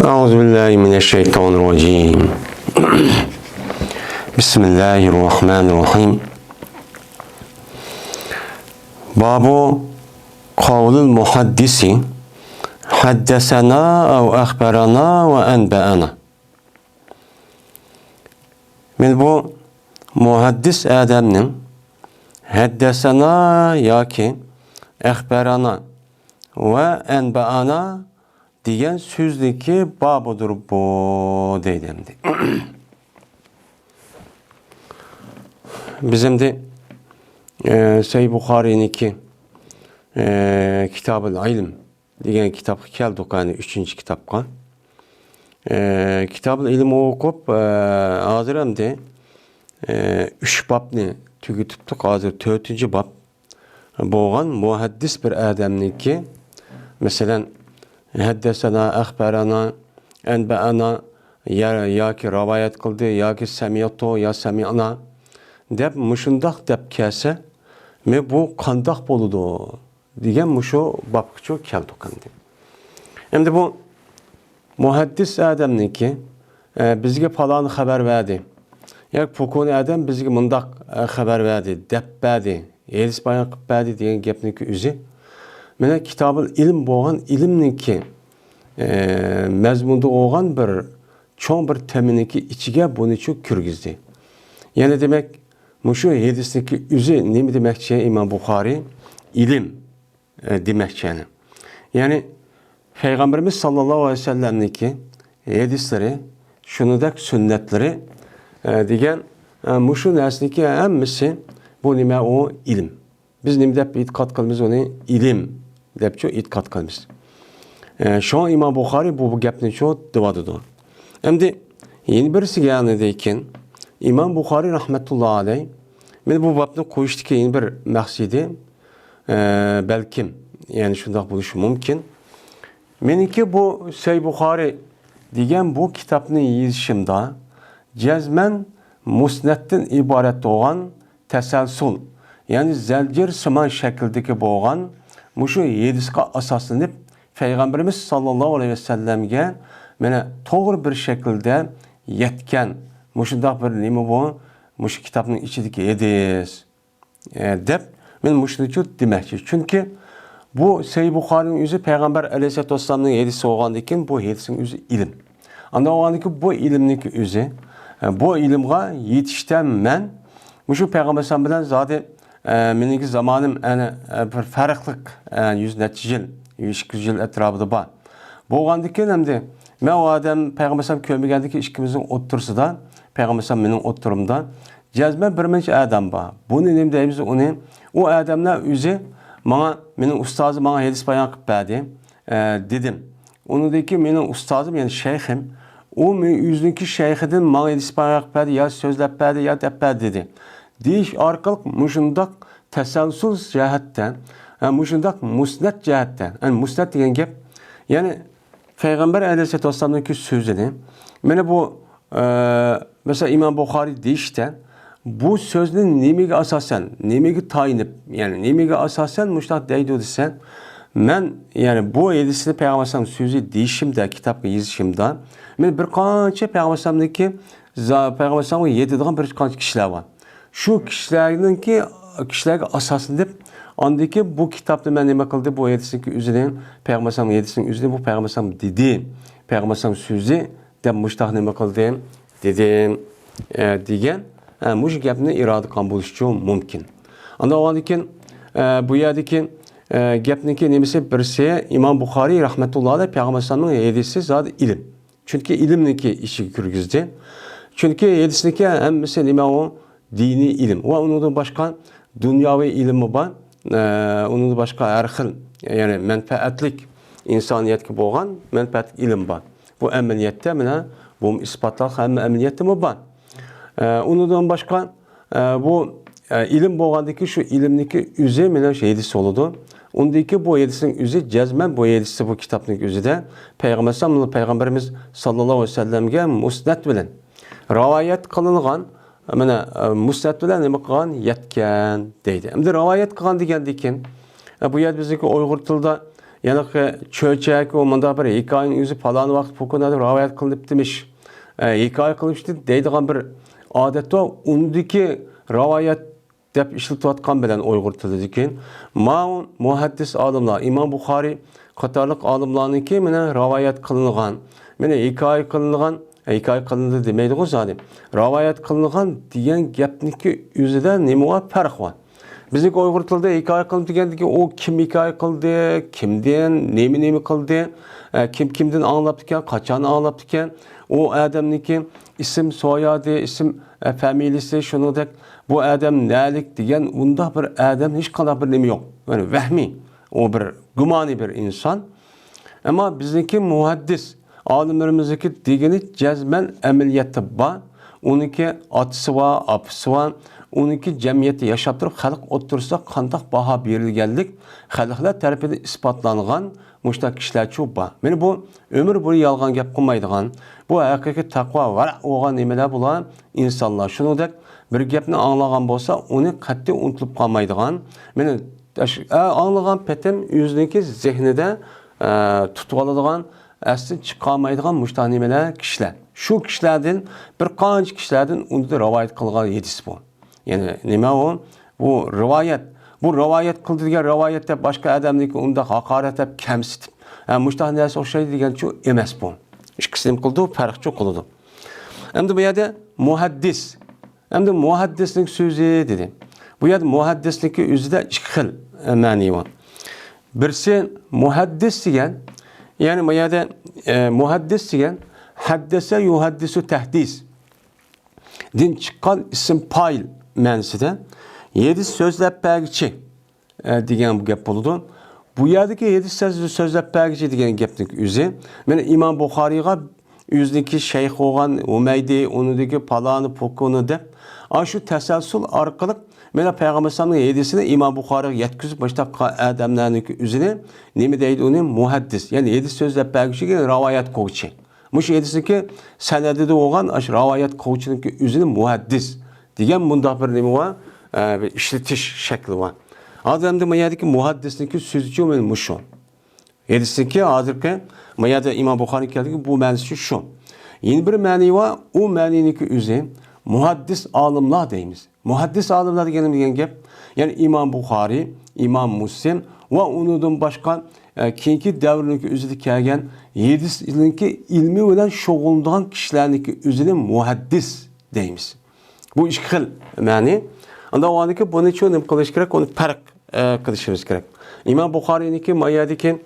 Euzubillahimineşşeytanirracim. Bismillahirrahmanirrahim. Babu kavlul muhaddisi haddesena ev ahberana ve enbeana. Men bu muhaddis adamning haddesena yoki ahberana ve enbeana degan so'zniki bobudir bu deydi endi. Bizimde Sahih Buxoriyniki Kitab-ül İlm degan kitapga keldik, yani 3-chi kitapga. Kitab-ül İlm o'qib hozir endi 3 babni tugatibdik. Hozir 4-chi bab bo'lgan muhaddis bir adamniki, masalan haddesana, ahbarana, enbeana yoki rivoyat qildi yoki samiyatu ya sami'na deb mushundoq deb kelsa, men bu qandoq bo'ladi degan mushu babgacha keldik endi. Endi bu muhaddis adamniki bizga falon xabar berdi yoki pokoni adam bizga mundoq xabar berdi deb berdi, hadis bayon qilib berdi degan gapniki o'zi mana Kitab-ül İlm bo'lgan ilmniki mazmunda bo'lgan bir cho'ng bir teminiki ichiga bunichu kirgizdi. Yani demek mushu hadisniki o'zi nima demakchi Imom Buxoriy ilm demakchi. Yani Peygamberimiz sallallohu alayhi vasallamniki hadisleri, shuningdek sunnatları degan mushu narsaniki hammasi bu nima o ilm. Biz nima deb e'tiqod qilamiz uni ilm debchu e'tiqod qilamiz. Şu an İmam Buxoriy bu gapni shu deyotdi. Endi yeni birisiga yanidayken İmam Buxoriy rahmetullohi alayh men bu babni qo'yishdagi yeni bir maqsadi balkim yani shundoq bo'lishi mumkin. Meniki bu Sahih Buxoriy degan bu kitobni yozishimda jazman musnaddan iborat bo'lgan tasalsul, yani zincir simon shakldagi bo'lgan mushu hadisga asoslanib Peygamberimiz sallallohu aleyhi ve sellem'ge mana to'g'ri bir şekilde yetken mushundoq bir nima bu mushu kitobning ichidagi hadis deb men mushunichu demoqchi. Chunki bu Sahih Buxoriyning o'zi Peygamber aleyhissalatu vesselam'ning hadisi bo'lgandan keyin bu hadisning o'zi ilm. Anda o'g'andiki bu ilmniki o'zi bu ilmga yetishdan men mushu Peygamber sallam bilan zodi meniki zamonim ana bir farqliq 100 necha yil 200 yil atrofida bor. Bo'lgandan keyin endi men o odam Peygamber sallam ko'rmagandiki ikkimizning o'ttirsida Peygamber sallam mening o'ttirimda jazman bir necha odam bor. Buni nima deymiz uni? O odamlar o'zi mening ustozim menga hadis bayon qilib berdi dedim. Unidagi mening ustozim yani shayxim, o men o'ziniki shayxidan menga hadis bayon qilib berdi, ya so'zlab berdi, ya deb berdi dedi. Deyish orqali mushundoq tasalsul jihatdan, mushundoq musnad jihatdan, yani musnad degan gap, yani Peygamber aleyhissalatu vesselam'daki sözünü, mana bu mesela İmam Buxoriy deyishda bu so'zni nimaga asosan, nimaga tayinib, yani nimaga asosan mushtaq deydi desen, men yani bu hadisni Peygamber sallam so'zi deyishimda, kitobga yozishimda, men bir qancha Peygamber sallamniki Peygamber sallamga yetadigan bir qancha kishilar bor. Şu kişilerge asaslanıp andaki bu kitapta ben nima qildi bu hadisniki o'zini Peygamber sallam hadisning o'zini bu Peygamber sallam dedi, Peygamber sallam so'zi deb mushtaq nima qildi dedim degan mush gapni iroda qilgan bo'lishi mumkin. Anda o'g'andan keyin bu yerdagi gapniki nimasi birisi İmam Buxoriy rahmetullohi alayh Peygamber sallamning hadisi zodi ilm. Chunki ilmniki ishiga kirgizdi. Chunki hadisniki hammasi nima o dini ilim. Ve onun başka dünyavi ilmi var. Onun başka her xil yani menfaatlik insaniyetki bo'lgan menfaatlik ilim var. Bu ameliyette mina bu ispatlar hamma ameliyette mi var? Onun başka bu ilim bo'lgandaki şu ilimniki o'zi mina hadis oldu. Ondaki bu hadisin o'zi jazman bu hadisi bu kitobning o'zida Peygamberimiz sallallohu aleyhi ve sellem'ge musnad bilan rivoyat qilingan mana musnad bilan nima qilgan yetgan deydi. Endi rivoyat qilgan degandan keyin bu yer bizdagi Uyg'ur tilida yani çölçek olmanda bir hikayenin yüzü falan vakit pokunadı rivayet kılıp demiş. Hikaye kılıptı deydiğen bir adet var. Ondaki rivayet dep işletivatkan bilen Uygur tilidikin. Ma muhaddis alimler İmam Bukhari Katarlık alimlarınki mene rivayet kılıngan, mene hikaye kılıngan, hikaye kılındı demeydi o zaten. Rivayet kılıngan diyen gapniki yüzüde neme var, fark var. Bizlik Uygur tilde hikaye kılındı degendeki o kim hikaye kıldı, kimden, nemi kıldı, kim kimden anlattı iken, kaçan anlattı iken, o adamniki isim soyadı, isim familiyası şunu dek, bu adam nelik diyen, unda bir adam hiç kadar bir nemi yok. Yani vehmi, o bir gümani bir insan. Ama bizdeki muhaddis, alimlerimizdeki degeni cezmen ameliyatı var. Onunki atısı var, apısı var. Onunki cemiyeti yaşattırıp halk otursa kandak baha berilgenlik, halklar tarafından ispatlangan muştak kişiler çok var. Yani bu ömür boyu yalgan gap kılmaydıgan, bu hakiki takva var, oğan nemeler bulan insanlar. Şunu da bir gapni anlagan bolsa, onu katli unutulup kalmaydıgan. Yani anlagan petem yüzündeki zihnide tutup aladigan, asli çıkamaydigan muştak nemeler kişiler. Şu kişilerden bir qancha kişilerden onu da rivayet kılgan yedisi bu. Yani nima o? Bu rivayet. Bu rivayet kıldı degan rivayette başka adamniki unda hakaret hep kemsitip. Yani muştak neresi oxşaydı degan şu emas bu. İkisini kıldı, fark çok kıldı. Hem de bu yerde muhaddis. Hem de muhaddislik sözü dedi. Bu yerde muhaddislik özüde iki xil mani var. Birisi muhaddis degan, yani bu yerde muhaddis degan haddese yuhaddisu tehdis. Din çıkan isim payl mənisində 7 sözləb bəgiçi degan bu gap buldu. Bu yerdeki 7 sözləb bəgiçi degan gapning özü men İmam Buxariyga yüzdeki şeyh olgan Umeydi, onudaki palanı pokunu dep şu təsəlsül arqılıq men Peygamber sallallahu aleyhi ve sellem'in 7'sini İmam Buxariga yetkizib başqa adamlarning özünü nima deydi onu muhaddis. Yani 7 sözləb bəgiçiga rivayet qoğuçi. Muş 7'sindeki senedide olan rivayet koğuçunun özünü muhaddis diyen bunda bir nemi var, bir işletiş şekli var. Ademde mayadaki muhaddisindeki sözcüğü men muşu. 7'sindeki hazırki mayada İmam Bukhari geldi bu manisi şu. Yeni bir mani var, o manindeki özü muhaddis alimler deyimiz. Muhaddis alimler diyen gap, yani İmam Bukhari, İmam Muslim ve onundan başka keyinki davrındaki özüde kelgen 7 yılınki ilmi bilen şoğulundan kişilerdeki özüne muhaddis deyimiz. Bu iki xil mani. Anda o andaki bunu çoğunum kılış gerek, onu fark kılışımız gerek. İmam Bukhari'ninki mayadaki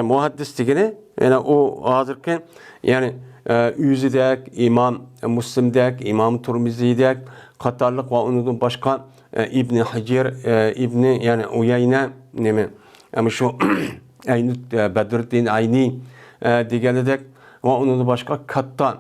muhaddis degeni, yani o hazırki yani yüzüdek, İmam Müslim'dek, İmam Tirmizi'dek, Katarlık ve onundan başka İbn Hacer, yani Uyeyne ne mi? Ama şu Bedruddin Ayni degenedek ve onun başka katta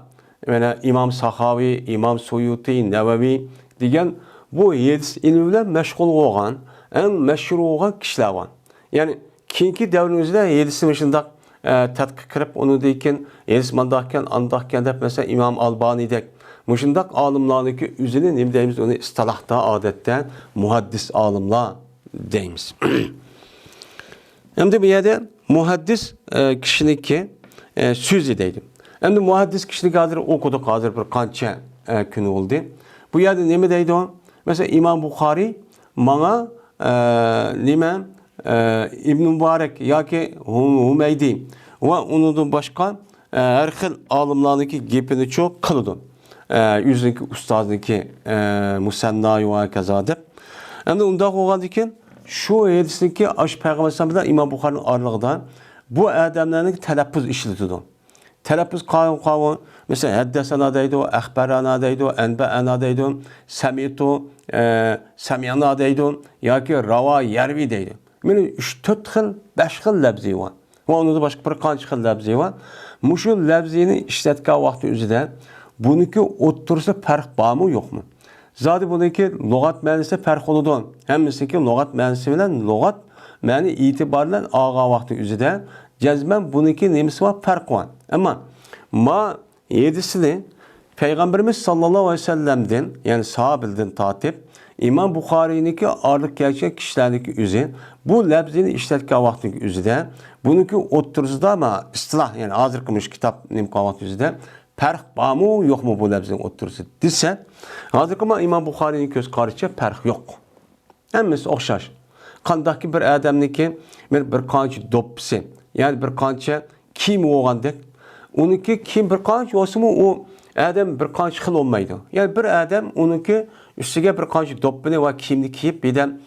yani İmam Sahavi, İmam Suyuti, Nevevi degen bu 7 ilmiyle meşgul olan en meşhur olan kişiler var. Yani kinki devrimizde 7'si başında tadqiq qilib onu deyken 7'si mandaqken andaqken deb mesela İmam Albani'dek muşundak alimlarındaki üzerine ne deyimiz onu istilahta adetten muhaddis alimler deyimiz. Hem de bir yerde muhaddis kişininki sözü deydi. Hem de muhaddis kişilik hazır okuduk hazır bir kança günü oldu. Bu yerde ne mi deydi o? Mesela İmam Bukhari bana nime İbn Mübarek ya ki Humeydi ve onun başka her xil alimlarındaki gepini çok kılıdı. Yüzdeki ustazdaki Musenna'yı ve kazadep. Hem de onda olgan ki şu hadisindeki Peygamber sallallahu İmam Bukhari'nin aralığında bu adamların telaffuz işletiyordu. Telaffuz kavun mesela haddesana deydi, ahbarana deydi, enbeana deydi, semitu, semiyana deydi, ya ki rava yervi deydi. Yani 3-4 xil, 5 xil labzi var. Ve onun da başka bir qancha xil labzi var. Muşu labzini işletken vakti üzerinde bununki otursa fark var mı yok mu? Zaten bununki lügat mənisi fark oludu. Hemisininki lügat mənisi bilen lügat məni itibarla ağa vakti üzerinde cezmen bununki nemisi var fark var. Ama ma 7'sini Peygamberimiz sallallahu aleyhi ve sellem'den yani sahabelden tatip İmam Buxariy'niki ağırlık gerçek kişilerdeki üzü, bu lebzini işletken vaxtındaki üzüde, bununki oturzda ama istilah, yani hazır kılmış kitap nimka vaxtı üzüde, pərx var mı yok mu bu lebzinin oturursa dese, hazır kılma İmam Buxariy'nin göz karışça pərx yok. Hemmesi oxşaş. Qandaki bir adamniki bir qancha doppisi, yani bir qancha kim olgandek, onunki kim bir qancha olsa mı o adam bir qancha xil olmaydı. Yani bir adam onunki üstüge bir qancha doppini ve kimni kiyip birden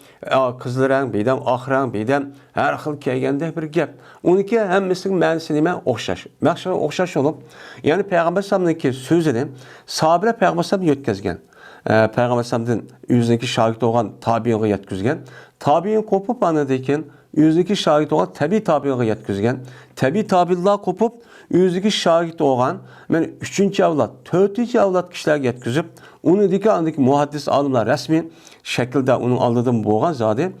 qizlarang, birden axrang, birden her xil kelgende bir gap. Onunki hemmesinin ma'nosi nima oxşash. Maqsad oxşash olup, yani Peygamber sallamniki sözünü sahabeler Peygamber sallam yetkazgan. Peygamber sallamdan yüzündeki şahit olan tabiinga yetkazgan. Tabiin kopup anadayken yüzündeki şahit olan tabi tabiinga yetkazgan. Tabi tabiinlar kopup yüzündeki şahit olan yani 3. avlat, 4. avlat kişiler yetkazıp onu diki andaki muhaddis alimler resmi şekilde onun aldığım boğan zade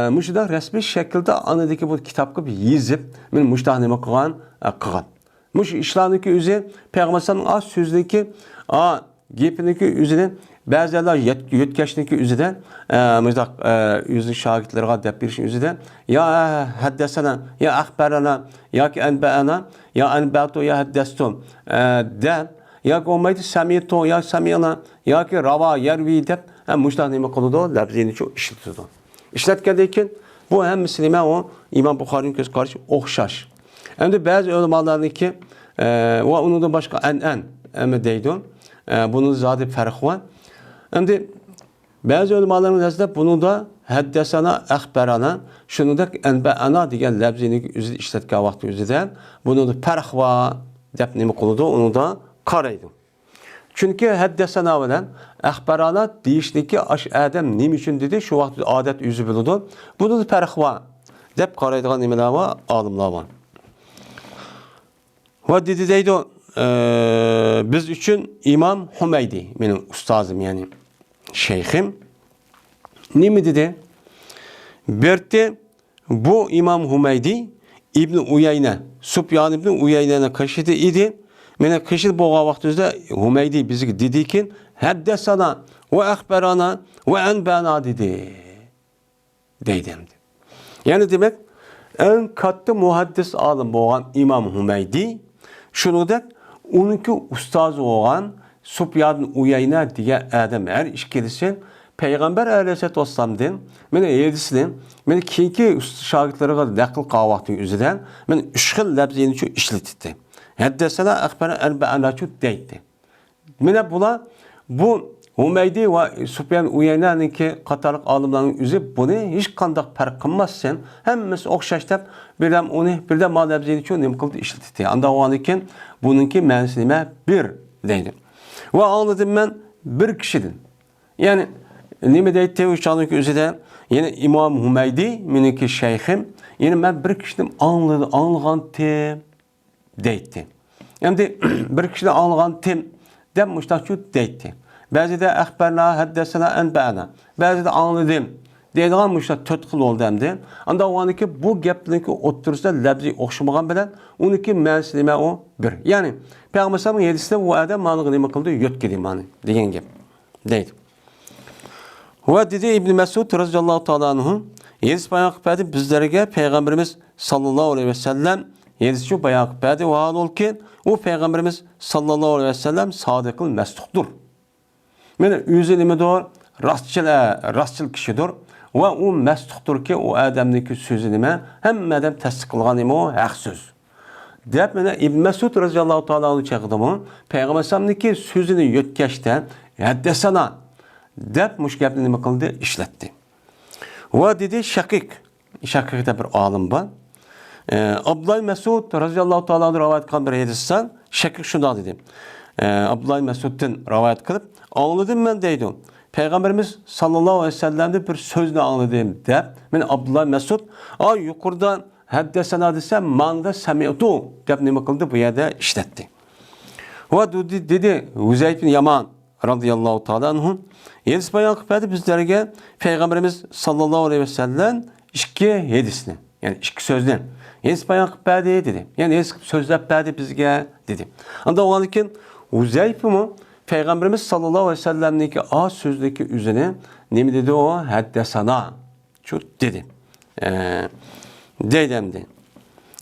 müştah resmi şekilde anadaki bu kitapı bir yazıp men müştah nima qilgan qilgan. Muş işlarındaki üzeri Peygamber'in az sözdeki gepindeki üzerine bazılar yetkeşindeki üzerine müştah yüzü şahitlerine dep birişin üzerine ya haddesana ya akberana ya ki enbeana ya enbeatu ya haddestum de ya ki olmaydı samiyyetu ya samiyana ya ki rava yervi dep müştah nima qiladi labzini çok işletiyordu. İşletkendeyken bu hem Müslüme o İmam Buxari'nin göz karşı oxşaş. Hem de bazı ulemalarınki ve onun da başka en deydi. Bunun zaten farkı var. Hem de bazı ulemaların nazarında bunu da haddesana, akberana, şunu da enbeana diyen labzini işletken vakti üzerinden bunu da fark var. Dep nimi kılıdı onu da karaydı. Çünkü haddesana bilen akberana deyişdeki adam nim için dedi şu vakti adet yüzü buludu. Bunu da fark var. Dep karaydıgan nimeler var, alimler var. Ve dedi deydi biz için İmam Hümeydi benim ustazım yani şeyhim. Ne mi dedi? Berti bu İmam Hümeydi İbn Uyeyne, Süfyan İbn Uyeyne'ne kaşıdı idi. Mene kaşıdı boğa vaxtında Hümeydi bizi dedi ki haddesana ve akberana ve enbana dedi. Deydim. Yani demek en katı muhaddis alim boğan İmam Hümeydi şunu da onunki ustazı olan Süfyan Uyeyne diye adam her işkilisi Peygamber Aleyhisselatü Vesselam'dan mene yedisinin mene kinki şagitlere nakil qavaqtın üzerinden mene 3 xil labzini şu işletti. Haddesana akbara enba'ana şu deydi. Mene bula bu Hümeydi ve Süfyan Uyeyne'ninki qatarlıq alimlerin üzü bunu hiç kandak fark qılmazsan hemmesi oxşaştap birden onu birden ma labzini şu nim qıldı işletti. Anda o anıken bununki mensime bir deydi. Ve anladım ben bir kişiden. Yani nime deydi tevhidçanlık üzerinde yine İmam Hümeydi miniki şeyhim yine ben bir kişiden anlagan tem deydi. Yani de bir kişiden anlagan tem demişler şu deydi. Bazı da akberna haddesena enba'na. Bazı da anladım. Deydiğen müştah 4 xil oldu hem de. Anda o anki bu gaplarınki oturursa labzi oxşamagan bilen onunki ma'nosi o bir. Yani Peygamber sallallahu aleyhi ve sellem o adam ma'nı nima qildi yo'tkedi ma'ni degan gap. Deydi. Ve dedi İbn Mesud radhiyallahu ta'ala anhu yedis bayan qildi bizlarga Peygamberimiz sallallahu aleyhi ve sellem yedisçi bayan qildi ve hal ol ki o Peygamberimiz sallallahu aleyhi ve sellem sadıkul mesduqdur. Mene özü nimedir? Rastçıl kişidir. Ve o mesduqdur ki o adamdaki sözü nime hemmeden tasdik qilgan nima o haq söz. Deyip mene İbn Mesud radhiyallahu ta'ala anhu çağırdı. Peygamber sallamniki sözünü yötkeşten haddesana deyip muş gapni nima qildi işletti. Ve dedi Şakik'te bir alim var. Abdullah Mesud radhiyallahu ta'ala anhu rivayet qilgan bir hadisdan Şakik şunday dedi. Abdullah Mesud'dan rivayet qilib anladım ben deydim. Peygamberimiz sallallahu aleyhi ve sellem'de bir sözünü anladım deyip men Abdullah Mesud yukarıdan haddesena desem manda sami'tu deyip nima qildi bu yerda işletti. Ve dedi Huzeyf bin Yaman radıyallahu ta'ala anhu yedis bayan qildi bizlarga Peygamberimiz sallallahu aleyhi ve sellem iki hadisni yani iki sözden yedis bayan qildi dedi. Yani yedis sözlep berdi bizge dedi. Anda o anken Huzeyf mi Peygamberimiz sallallahu aleyhi ve sellem'deki a sözdeki üzerine ne dedi o? Haddesana. Şu dedi. Deydemdi.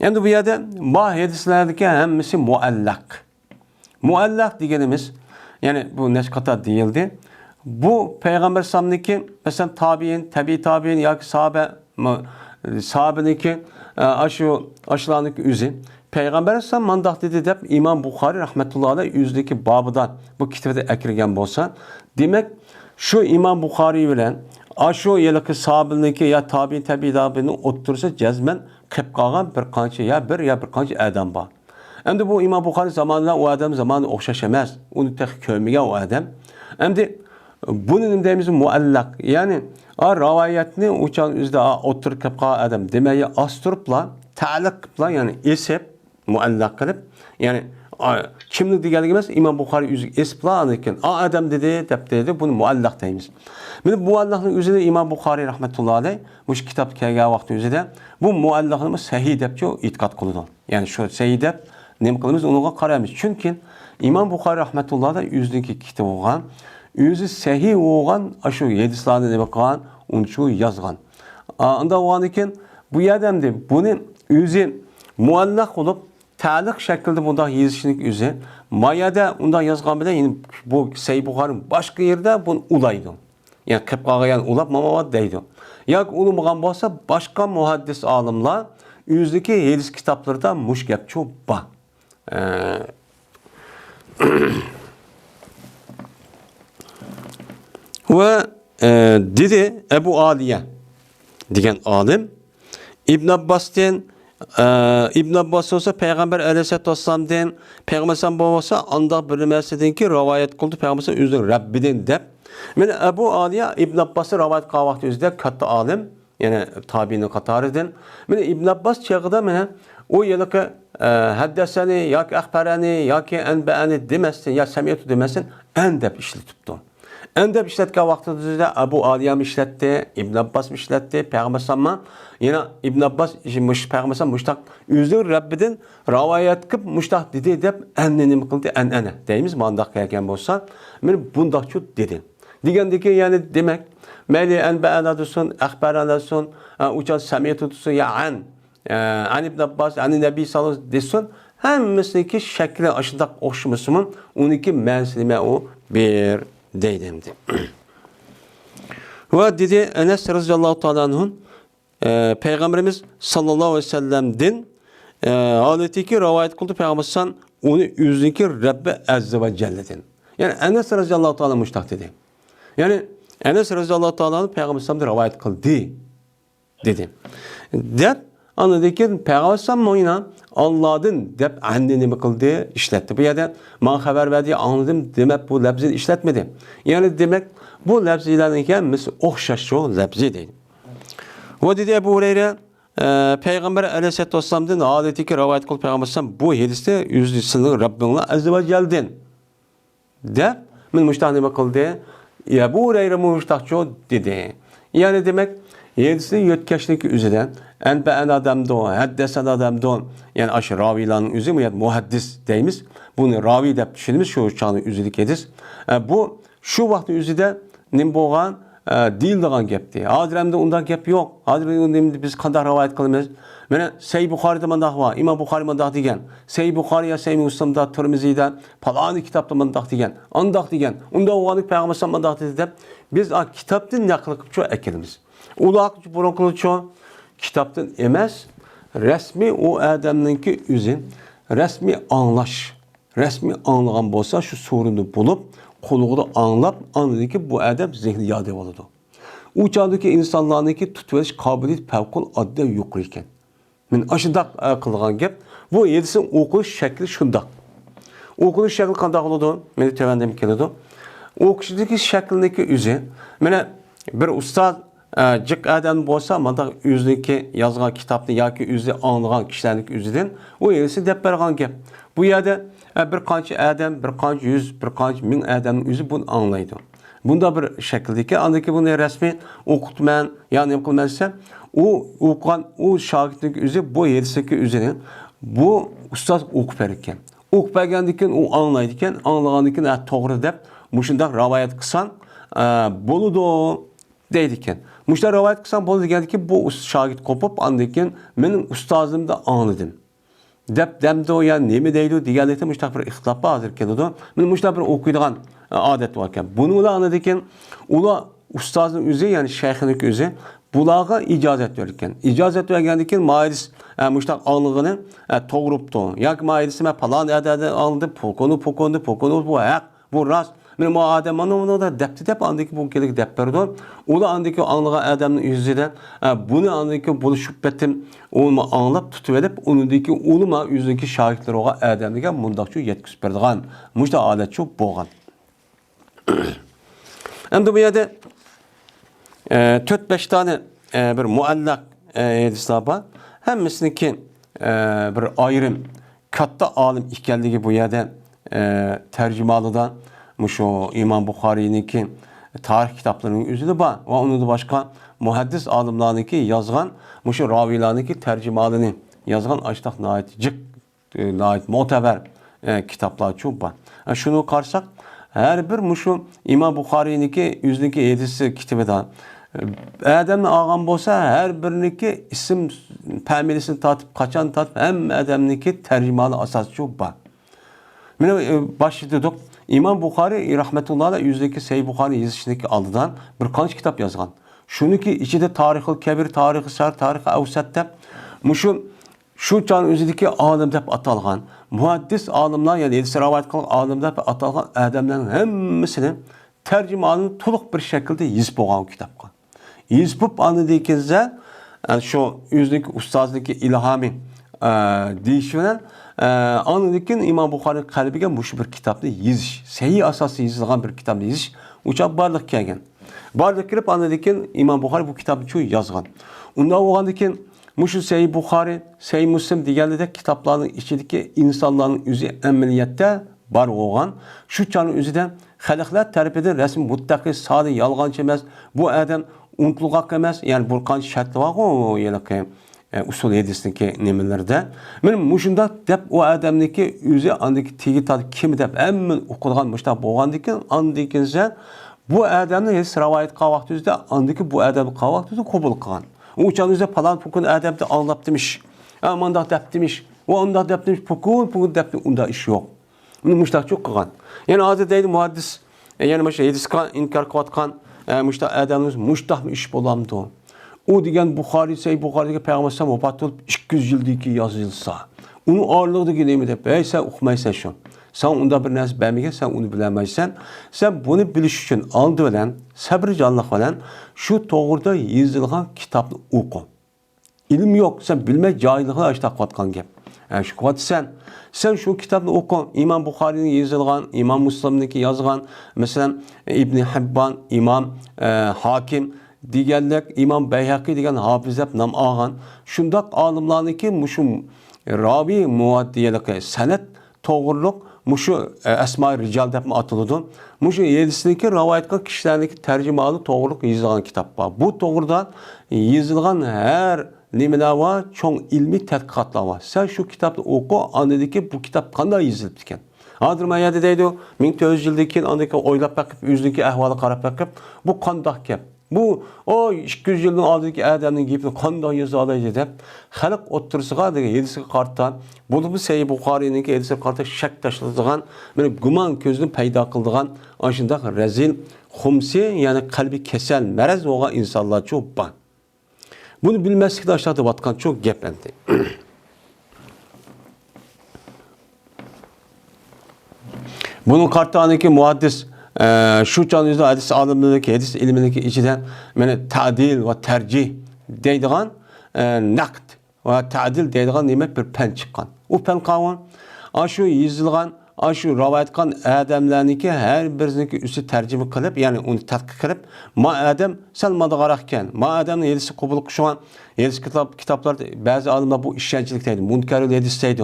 Endi bu yerde bu hadislerdeki hemmisi muallak. Muallak degenimiz, yani bu neşkata değildi. Bu Peygamber sallam'daki mesela tabi'in, tabi tabi'in ya sahabeniki aşılarındaki üzü. Peygamber sallam mandak dedi dep İmam Bukhari rahmetullahi aleyh yüzdeki babıdan bu kitabı ekirgen bolsa, demek şu İmam Bukhari bilen aşu yılki sahabeniki ya tabi'in tabi tabi'nin otursa cezmen kıp kalgan bir kança ya bir kança adam var. Endi bu İmam Bukhari zamanında o adam zamanı okşaş emez. Onu tek kövmeye o adam. Endi bunun deyimiz muallak. Yani ravayetini uçan üzde oturup kıp kalgan adam demeyi astırıpla, ta'liqla yani esip muallak kılıp yani kimlik deganligimiz İmam Bukhari yüzük esipla ekan. Adam dedi, dedi bunu muallak deyimiz. Mine muallakning üzerinde İmam Bukhari rahmetullahi aleyh bu kitap kelgan vaqt üzerinde bu muallakni sahih deb e'tiqod qiladi. Yani şu sahih deb nima qilamiz unuga qaraymiz. Chunki İmam Bukhari rahmetullahi aleyh yüzdeki kitap olgan, yüzü sahih olgan shu hadislarni nima qilgan, uni shu yozgan. Unda olgan ekan bu yerdemdi buni yüzü muallak olup ta'liq şekilde bunda yazışlik yüzü mayada unda yazgan bilen yani bu Sahih Bukhari'nin başka yerde bunu ulaydı. Yani kıp qalgan ulab mamavat deydi. Yak ulamagan bolsa başka muhaddis alimlar yüzdeki hadis kitaplarda muş gap çok ba. Ve dedi Ebu Aliye degan alim İbn Abbas'ten İbn Abbas olsa Peygamber aleyhissalatu vesselam'dan Peygamber sallallahu olsa anda bilmesinden ki rivayet kıldı Peygamber özü Rabbiden dep. Mene Ebu Aliye İbn Abbas'ı rivayet kılgan vaqt özde katta alim yani tabiinin qatarıdan. Mene İbn Abbas çağıda mene o yılki haddesani yoki ahbarani yoki enbeani demesin ya semiyatu demesin en dep işletipti. En dep işletken vaqtida Ebu Aliye işletti, İbn Abbas işletti, Peygamber sallallahu yine İbn Abbas Peygamber sallallahu muştaq özü Rabbiden rivayet kıp muştaq dedi dep ennenim kıldı ene deyimiz mandaq kelgen bolsa men bundaq çut dedi. Degandeki yani demek meli enbeana desin, ahbarana desin, uçan semiyatu desin ya an İbn Abbas, an Nebi sallallahu aleyhi desin hemmisindeki şekli aşındaq oxşumusmun 12 mənsilime o bir deydimdi. Ve dedi Enes radıyallahu ta'ala anh'un Peygamberimiz sallallahu aleyhi ve sellem'den aletiki rivayet kıldı Peygamber sallallahu onu yüzdeki Rabbi azze ve celle'den. Yani Enes radıyallahu ta'ala muştak dedi. Yani Enes radıyallahu ta'ala Peygamber sallallahu rivayet kıldı dedi. Dep anladı ki Peygamber sallallahu Allah'ın dep anneni mi kıldı işletti. Bu yerde bana haber verdiği anladım demek bu lafzı işletmedi. Yani demek bu lafzilerin kendisi okşaş o lafzı değil. Ve dedi Ebu Hureyre Peygamber aleyhisselatü vesselam'dan adeti ki rivayet kıl Peygamber sallallahu bu hadiste yüzlüsünü Rabbinle azze ve celle'den de min müştahni kıldı. Ebu Hureyre müştahçı dedi. Yani demek hadisini yötkeşlik üzerinden en adamda o, haddesen adamda yani aşı ravilanın üzü mü yani muhaddis deyimiz. Bunu ravi de düşünümüz şu çağını üzülük ediz. Bu şu vakti üzüde nim boğan değildiğin gepti. Adremde ondan gep yok. Adremde biz kadar rivayet kılımız. Mene Sahih Bukhari'de mandak var. İmam Bukhari mandak degen. Sahih Bukhari ya Sahih Müslim'de, Tirmizi'de, falan kitapta mandak degen. Andak degen. Onda oğanlık Peygamber sallallahu mandak dedi de biz kitaptan nakıl kılıp çoğu ekilimiz. Ulaq burun kılıp çoğu kitaptan emez. Resmi o adamınki üzün resmi anlaş. Resmi anlayan bolsa şu sorunu bulup koluğunu anladı ki bu adam zihni yad oldu. O çağdaki insanlarınki tutveriş kabiliyet pevkul adda yukarı iken. Men aşındak kılgan gep bu yedisin okuş şekli şundak. Okuş şekli kandak oldu. Meni tevendem keledi. Okuşdaki şeklindeki üzü mene bir ustad cık adam bolsa manda yüzdeki yazgan kitapni yoki yüzde anlagan kişilerning yüzüden o yerisi dep bergan gep. Bu yerde bir qancha adam, bir qancha yüz, bir qancha ming adamning yüzü bunu anlaydı. Bunda bir şekildeki andaki bunu resmi okutman yani nima qilmasa o o'qigan o shogirdning yüzü bu yerisi yüzünün bu ustad o'qib bergan. O'qigandan keyin u anglaydi ekan, anglagandan keyin to'g'ri deb mushundaq rivoyat qilsang bo'ladi deydi ekan. Mushundaq rivoyat qilsang bo'ladi deganki bu shogird qo'pib andan keyin mening ustozimni angladim. Deb demdi o ya nima deydi deganlikda mushtaq bir ixtilof hozir keladi. Men mushtaq bir o'qiydigan odat bor ekan. Buni ular anladı ekan, ular ustozning o'zi, ya'ni shayxning o'zi bularga ijozat bergan. Ijozat bergandan keyin maidis mushtaq anglig'ini to'g'ribdi. Yoki maidisi men falon adada angladim, pokoni bu haq, bu rost. Men bu adam mana da depti dep andaki bu kelik dep berdi. Ular andaki anglagan adamning yüzüden bunu andaki buluşup betim onu anlap tutup edip onundaki uluma yüzündeki şahitler oğa adamga mundaqçı yetkizib berdigan. Muşda adet çok boğan. Endi bu yerda 4-5 tane bir muallaq hadislar bor. Hammasiniki bir ayrım katta alim ekanligi bu yerda tercümalıdan şu İmam Buxariy'ninki tarih kitaplarının üzülü var. Ve onu da başka muhaddis alimlarınki yazgan, şu ravilarınki tercümalını yazgan açtaq nait muteber kitaplar çok var. Şunu karşısak her bir şu İmam Buxariy'ninki yüzdeki yedisi kitabıda Adem'le ağam bolsa her biriniki isim pəmilisini tatıp kaçan tatıp hem Adem'ninki tercümalı asas çok var. Başladık. İmam Buxari rahmetullah'la yüzdeki Sahih Buxari yazışındaki aldıdan bir kanç kitap yazgan. Şununki içinde Tarih-ı Kebir, Tarih-ı Sar, Tarih-ı Avsat'ta şu çağın özündeki alim dep atalgan, muhaddis alimler yani edisi rivayet kılan alim dep atalgan adamların hemmisini tercümanını toluk bir şekilde yazıp olgan kitapka. Yazıp anladığınızda yani şu yüzdeki ustazdaki ilhami deyişinden anladıkken İmam Buxari kalbiga bu bir kitapda yazış, sahih asası yazılgan bir kitapda yazış, uçak barlık kelgen. Barlık kirip anladıkken İmam Buxari bu kitabı çok yazgan. Ondan oğandıkken şu Sahih Buxari, Sahih Müslim diğerleri kitapların içindeki insanların üzü emniyette var oğan. Şu çağın üzüden halklar tarafından resmi muttaki, sadi, yalgancı emez. Bu adam unutulgak emez. Yani bu kanç şartlı var o yelaki. Usul hadisindeki nimelerde. Men muşunda dep o adamdaki yüzü andaki tegi tadı kim dep hemen okuduğun muşta boğandıkken andikinse bu adamın hadis rivayet qavaq düzde andaki bu adam qavaq düzde kabul qılan. O çağın üzde falan pukun adamda anlap demiş. Amanda dep demiş. O onda dep demiş pukun dep onda iş yok. Men muşta çok qılan. Yani azı deydi muhaddis yani meşe hadis inkar qatqan muşta adamımız muşta iş bolamdı. O diyen Buxari, Sahih Buxari'deki Peygamber sallallahu vefat olup 200 yıldaki yazılsa, onun ağırlığındaki neymi de sen okumaysan şu. Sen onda bir nəsə bilməyən, sen onu biləməysən. Sen bunu biliş üçün aldı bilən, səbircanlıq bilən şu doğruda yazılған kitabını oku. İlim yok, sen bilmək cahilliği açtaq qatqan gep. Şu qat sen şu kitabını oku. İmam Buxari'nin yazılған, İmam Müslim'deki yazған, mesela İbn Hibban, İmam Hakim, diğerler İmam Beyhaqi degan hafizlar nam algan. Şundaq alimlarniki muşum ravi muaddiyelik senet to'g'riliq mushu asma rical deb atıldı. Mushu yedisiniki rivayet qilgan kishilarniki tercümalı to'g'riliq yozilgan kitap bor. Bu to'g'ridan yozilgan her nimalar var, cho'ng ilmiy tadqiqotlar var. Sen şu kitapni o'qi, anladiki bu kitap qanday yozilibdi ekan. Hozir men yerda deydi 1400 yildan keyin andaki o'ylab bakib, o'zidagi ahvolga qarab bakib, bu qanday gap? Bu o 200 yılın aldaki adamın gibini qanday yoza olaydi deb xalq o'ttirisiga degan yedisiga qarta bu Sahih Buxariyninki yedisiga qarta shak tashladigan mana gumon ko'zni paydo qildigan ashundaq razil xumsi ya'ni qalbi kasal maraz bo'lgan insonlar ko'p bor. Buni bilmaslikda aşağıda batgan çok gap endi. Bunun qartaniki muhaddis şu canlıda hadis alimindeki hadis ilmindeki içiden yani ta'dil ve tercih deydiğen naqd ve ta'dil deydiğen demek bir pen çıkan. O pen kavun aşu yazılgan aşu rivayet kılan adamlarniki her biriniki üstü tercüme kılıp yani onu tadqiq kılıp ma adam salmada qaraqken ma adamın hadisi qabul qilgan hadis kitaplarda bazı alimlar bu işkencelik deydi. Munkarul hadis deydi.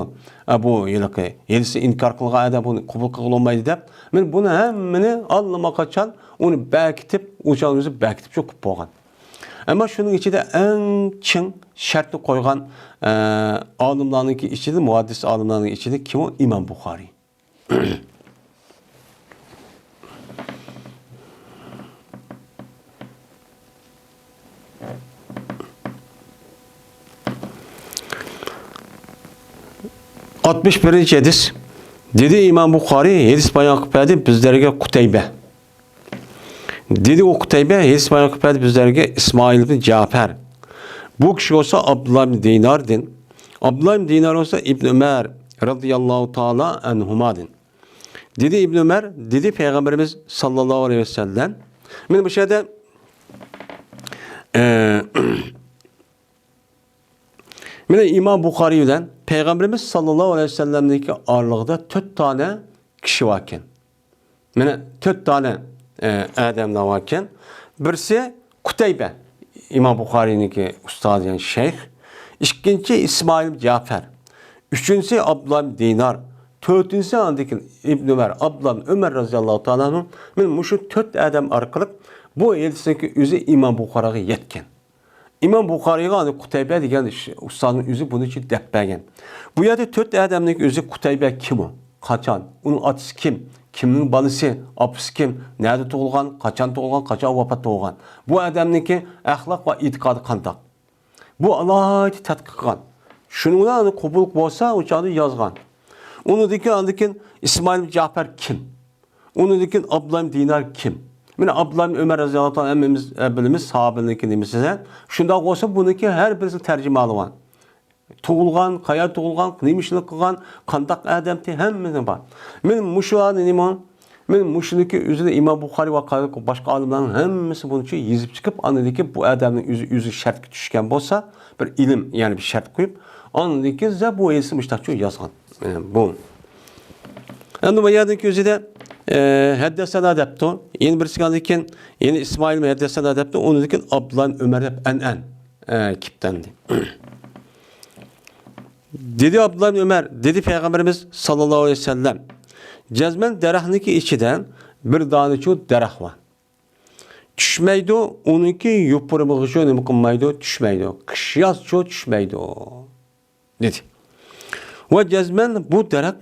Bu yılki hadisi inkar qilgan adam bunu qabul qilolmaydi deb men buni hammani allama qaçan onu bekitip uçağımızı bekitip çok bo'lgan. Ama şunun içinde en çın şartlı koygan alimlerin içinde, muhaddis alimlerin içinde kim o? İmam Bukhari. Altmış birinci hadis. Dedi İmam Bukhari, hadis bayan kıpedi bizlerge Kuteybe. Dedi o Kuteybe, hadis bayan kıpedi bizlerge İsmail ibn Cafer. Bu kişi olsa Abdullah ibn Dinar'din. Abdullah ibn Dinar olsa İbn Ömer radıyallahu ta'ala anhumadin. Dedi İbn Ömer, dedi Peygamberimiz sallallahu aleyhi ve sellem. Ben bu şeyde İmam Bukhari'den Peygamberimiz sallallahu aleyhi ve sellem'deki ağırlıkta 4 tane kişi varken. Yani 4 tane adamlar varken. Birisi Kuteybe. İmam Bukhari'ninki ustadı yani şeyh. İkinci İsmail Cafer. Üçüncüsü Abdullah bin Dinar. Dördüncüsü andaki İbn Ömer, Abdullah bin Ömer radıyallahu ta'ala. Ben şu 4 adam arkalık bu elçideki yüzü İmam Bukhari'ye yetken. İmam Bukhari'ye hani Kuteybe degan ustadın yüzü bunun için depbegen. Bu yerde 4 adamdaki yüzü Kuteybe kim o? Kaçan? Onun atısı kim? Kimin balısı? Apısı kim? Nerede doğulgan? Kaçan doğulgan? Kaçan vafat doğulgan? Bu adamdaki ahlak ve itikadı kandak. Bu Allah'a tatbik kılgan. Şununla hani kubuluk olsa uçağını yazgan. Onu dikin İsmail Cafer kim? Onu dikin Abdullah Dinar kim? Yani Abdullah Ömer radıyallahu anh emmimiz sahabındaki demiş size. Şunda olsa bununki her birisi tercüme alıvan. Tuğulgan, kaya tuğulgan, neymişlik kılgan, kandak adamti hemmisi var. Men muşuğa neyman? Men muşudaki üzerinde İmam Bukhari ve başka alimlerin hemmisi bunun için yazıp çıkıp anladı ki bu adamın yüzü şart düşken olsa bir ilim yani bir şart koyup anladı ki bu iyisi müştakçı yazgan. Yani bu. Yani bu yerdeki üzerinde Haddesena depto. Yeni birisi kaldıkken yeni İsmail mi haddesena depto. Onu dikken Abdullah Ömer hep en kiptendi. Dedi Abdullah Ömer, dedi Peygamberimiz sallallahu aleyhi ve sellem. Cezmen derahniki içiden bir daneçu derah var. Düşmeydi onunki yupurumı şu ne mukmaydı düşmeydi. Kış yaz çok düşmeydi. Dedi. Ve cezmen bu derah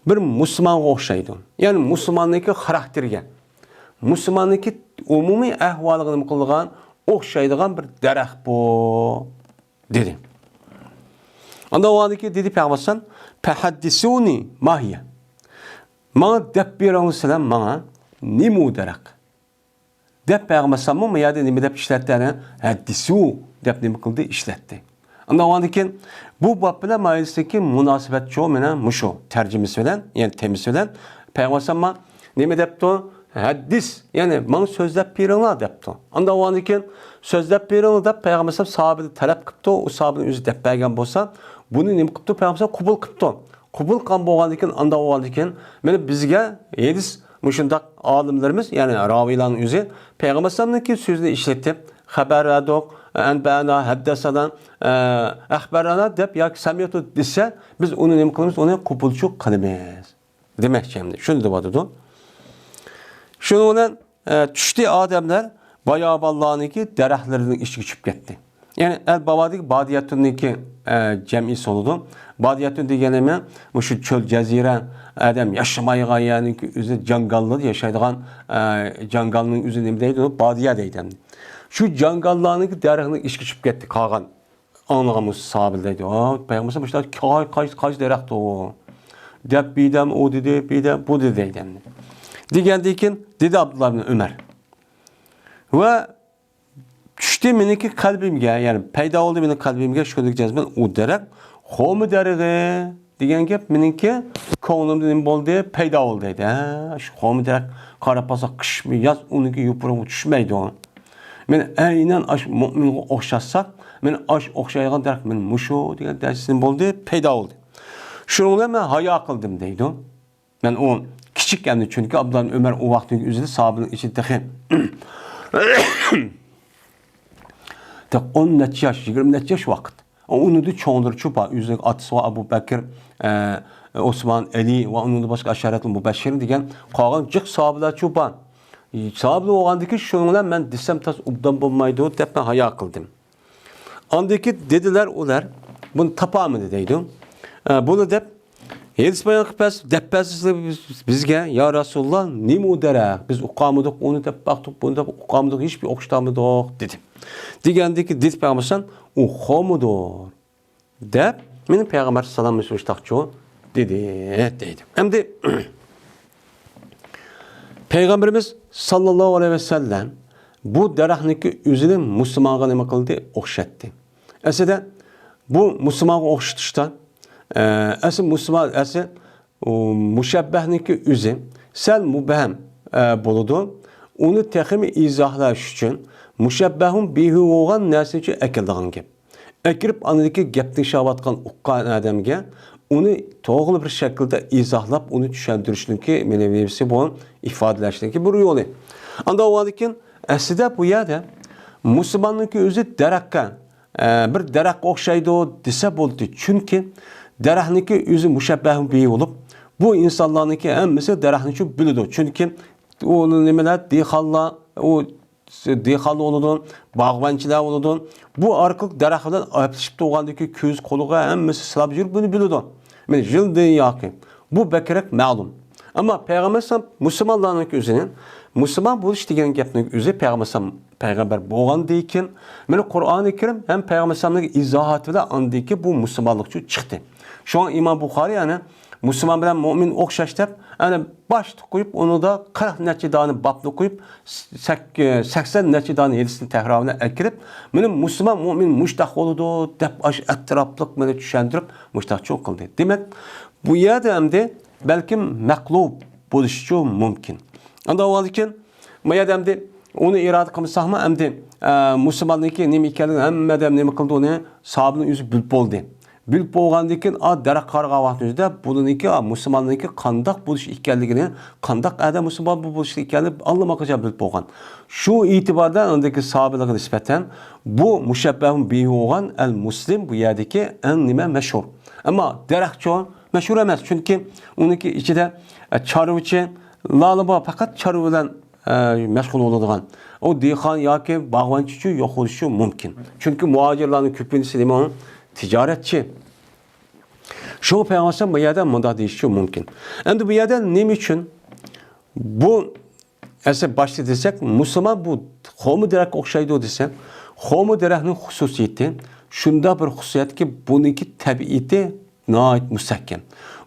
bir Müslüman okşaydı. Yani Müslümandaki karakterge. Müslümandaki umumi ahvalını kılgan okşaydıgan bir dereh bu dedi. Anda o andaki dedi Peygamber "Fehaddisuni mahiye." Bana dep bir selam bana nimu derak. Dep Peygamber mı ya da nimi dep işlettiğine haddisu dep nimi kıldı işletti. Anda o andaki bu babla maalesef münasebet çoğu mena muşo tercümesi bilen yani temsil bilen Peygamber nimi dep to haddis yani bana sözlep birine dep to. Anda o andaki sözlep birine dep Peygamber sahabede talep kıptı o sahabenin yüzü dep bergen bolsa bunu nimi kıptı Peygamber kubul kıptı. Kubul kan boğandikin anda oğandikin meni bizge yedis muşundak alimlerimiz yani ravilan yüzü Peygamber sallallahu sözünü işletti. Haber verdik, enbana, haddesadan, ahbarana dep ya samiyatu dese biz onu nemi kılımız onu kubulçu kılımız. Demek şimdi şunu da vardı. Şununla düştü adamlar bayağı Allah'ın ki derahlarının işi geçip gitti. Yani el babadik badiyatundaki cem'i soludu. Badiyatun degeneme şu çöl cezire adam yaşamayıga yani üzü cangallı yaşaydıgan cangalının üzerinde deydi o badiye deydi. Şu cangallarının derahını iş geçip gitti kalgan anlamamız sabildeydi. Peygamber işte kaç derahta o. Dep bidem o dedi bidem bu dedi deydi. Digendikin dedi Abdullah bin Ömer. Ve düştü meniki kalbimge yani peyda oldu benim kalbimge şöyle diyeceğiz ben o derek homu derege diyen gep meniki koğunum dedim boldu peyda oldu dedi. Şu homu derek karapasa kış mı yaz onunki yupurum düşmeydi o. Men aynen aş mümin okşatsak men aş okşaygan derek men muşu diyen dersin boldu peyda oldu. Şununla ben haya kıldım deydi. Ben o küçükken çünkü Abdullah Ömer o vaktin üzerinde sahabenin içinde tek 10 neçə yaş, 20 neçə yaş vakit. Onu da çoğundur çupa. Üzerinde atısı var Abu Bakır, Osman, Ali ve onun da başka aşaretli mübeşşirin degen kalan cık sahabeler çupa. Sahabı olgandaki şununla ben desem tas ubdan bulmaydı dep ben haya kıldım. Andaki dediler ular bunu tapamını deydi. Bunu dep Hedis bayan kıpes deppesiz bizge ya Resulullah nimu dere biz uqamadık onu dep baktık bunu dep uqamadık hiçbir okştamadık dedi. Digandaki dit peygambersen uqamadır. Dep benim peygamber sallallahu aleyhi ve sellem dedi. Hem de Peygamberimiz sallallahu aleyhi ve sellem bu derahniki üzünü Müslüman'a ne kıldı? Okşattı. Aslında bu Müslüman'a okşatıştan asıl Müslüman asıl müşebbehniki üzü sel mübehem buludu. Onu tekimi izahlaş için müşebbehun bihi olan nersi için ekildiğin gibi. Ekirip anadaki geptin şabatkan uqqan adamga onu to'g'ri bir şekilde izahlab onu tushuntirishlikki menevisi bu ifodalashniki bir yo'li. Anda o'g'ankin aslida bu yerda musulmonniki o'zi daraxtga bir daraxtga o'xshaydi desa bo'ldi. Chunki daraxtniki o'zi mushabbah bi bo'lib, bu insonlarniki hammasi daraxtni uchun biladi. Chunki u nimalar dehqonlar u dehqonlar bo'ladi, bog'bonchilar bo'ladi. Bu orqali daraxtdan aytishib turgandiki ko'z qo'liga hammasi silab yurib buni biladi. Men jildi yoki bu bekrak ma'lum. Ama Peygamber Müslümanların özünün Müslüman buluş degan gapning o'zi Peygamber bo'lgandan keyin mana Qur'oni Karim hem Peygamberning izohati bilan andiki bu musulmonlik uchun chiqdi. Şu an İmam Buxoriy yani Müslüman bilan mu'min o'xshash deb ana boshni qo'yib uni da 40 necha dona babni qo'yib 80 necha dona hadisni tahrovini akirib meni musulmon mu'min mushtaq bo'ladi deb atrofliq meni tushuntirib mushtaqchi qildi. Demak bu yerda hamda belkim maqlub bo'lishi mumkin. Anda o'g'alkin bu yerda hamda onu irade qilmasaqmi hamda musulmonniki nima ekanligini hammadan nima qildi uni sahobaning o'zi bilib bo'ldi. Bilib bo'lgandan keyin daraxt qarg'an vaqtida buniki musulmonniki qandoq bo'lish ekanligini, qandoq adam musulmon bo'lish ekanligini allamaqicha bilib bo'lgan. Shu e'tibordan undagi sahobalarga nisbatan bu mushabbahun bihi bo'lgan al-muslim bu yerdagi eng nima mashhur. Ammo daraxtchi mashhur emas, chunki uniki ichida chorvachi laliba faqat chorva bilan mashg'ul bo'ladigan. O dehqon yoki bog'bonchi uchun yo'q bo'lishi mumkin. Chunki muhojirlarning ko'pincha nima ticaretçi. Şu Peygamber bu yerden munda deyişi mümkün. Endi bu yerden neyim için bu esas başta desek Müslüman bu homu derek okşaydı desek homu derek'nin hususiyeti şunda bir hususiyet ki bununki tabiiti nait müsakkem.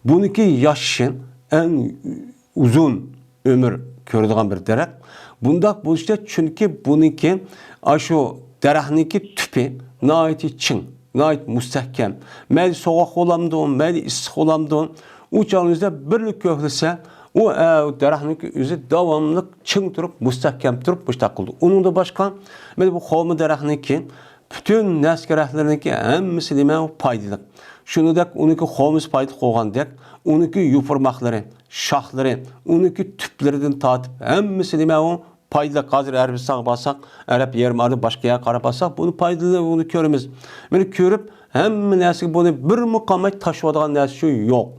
Bununki yaşın en uzun ömür gördüğün bir derek. Bunda bu işte çünkü bununki şu derek'ninki tüpi naiti çın. Nait müstehkem. Mel soğuk olamdı, mel ısık olamdı. Uçağınızda birlik köhlese o daraxtning o'zi davomli ching turib, mustahkam turib mustaqil. Onun da başka mel bu xolmi daraxtniki bütün naskarahlarniki hammasi nima foydali. Shuningdek, uniki xolmis foydali qo'ygandek, uniki yupurmaqlari, shoxlari, uniki tuplaridan tortib hammasi nima o paydalı hazır Arabistan'a basak, Arap yarımarı başka yere qarab basak, bunu paydalı bunu görürüz. Beni görüp hem nesi bunu bir mukamet taşıvadan nesi yok.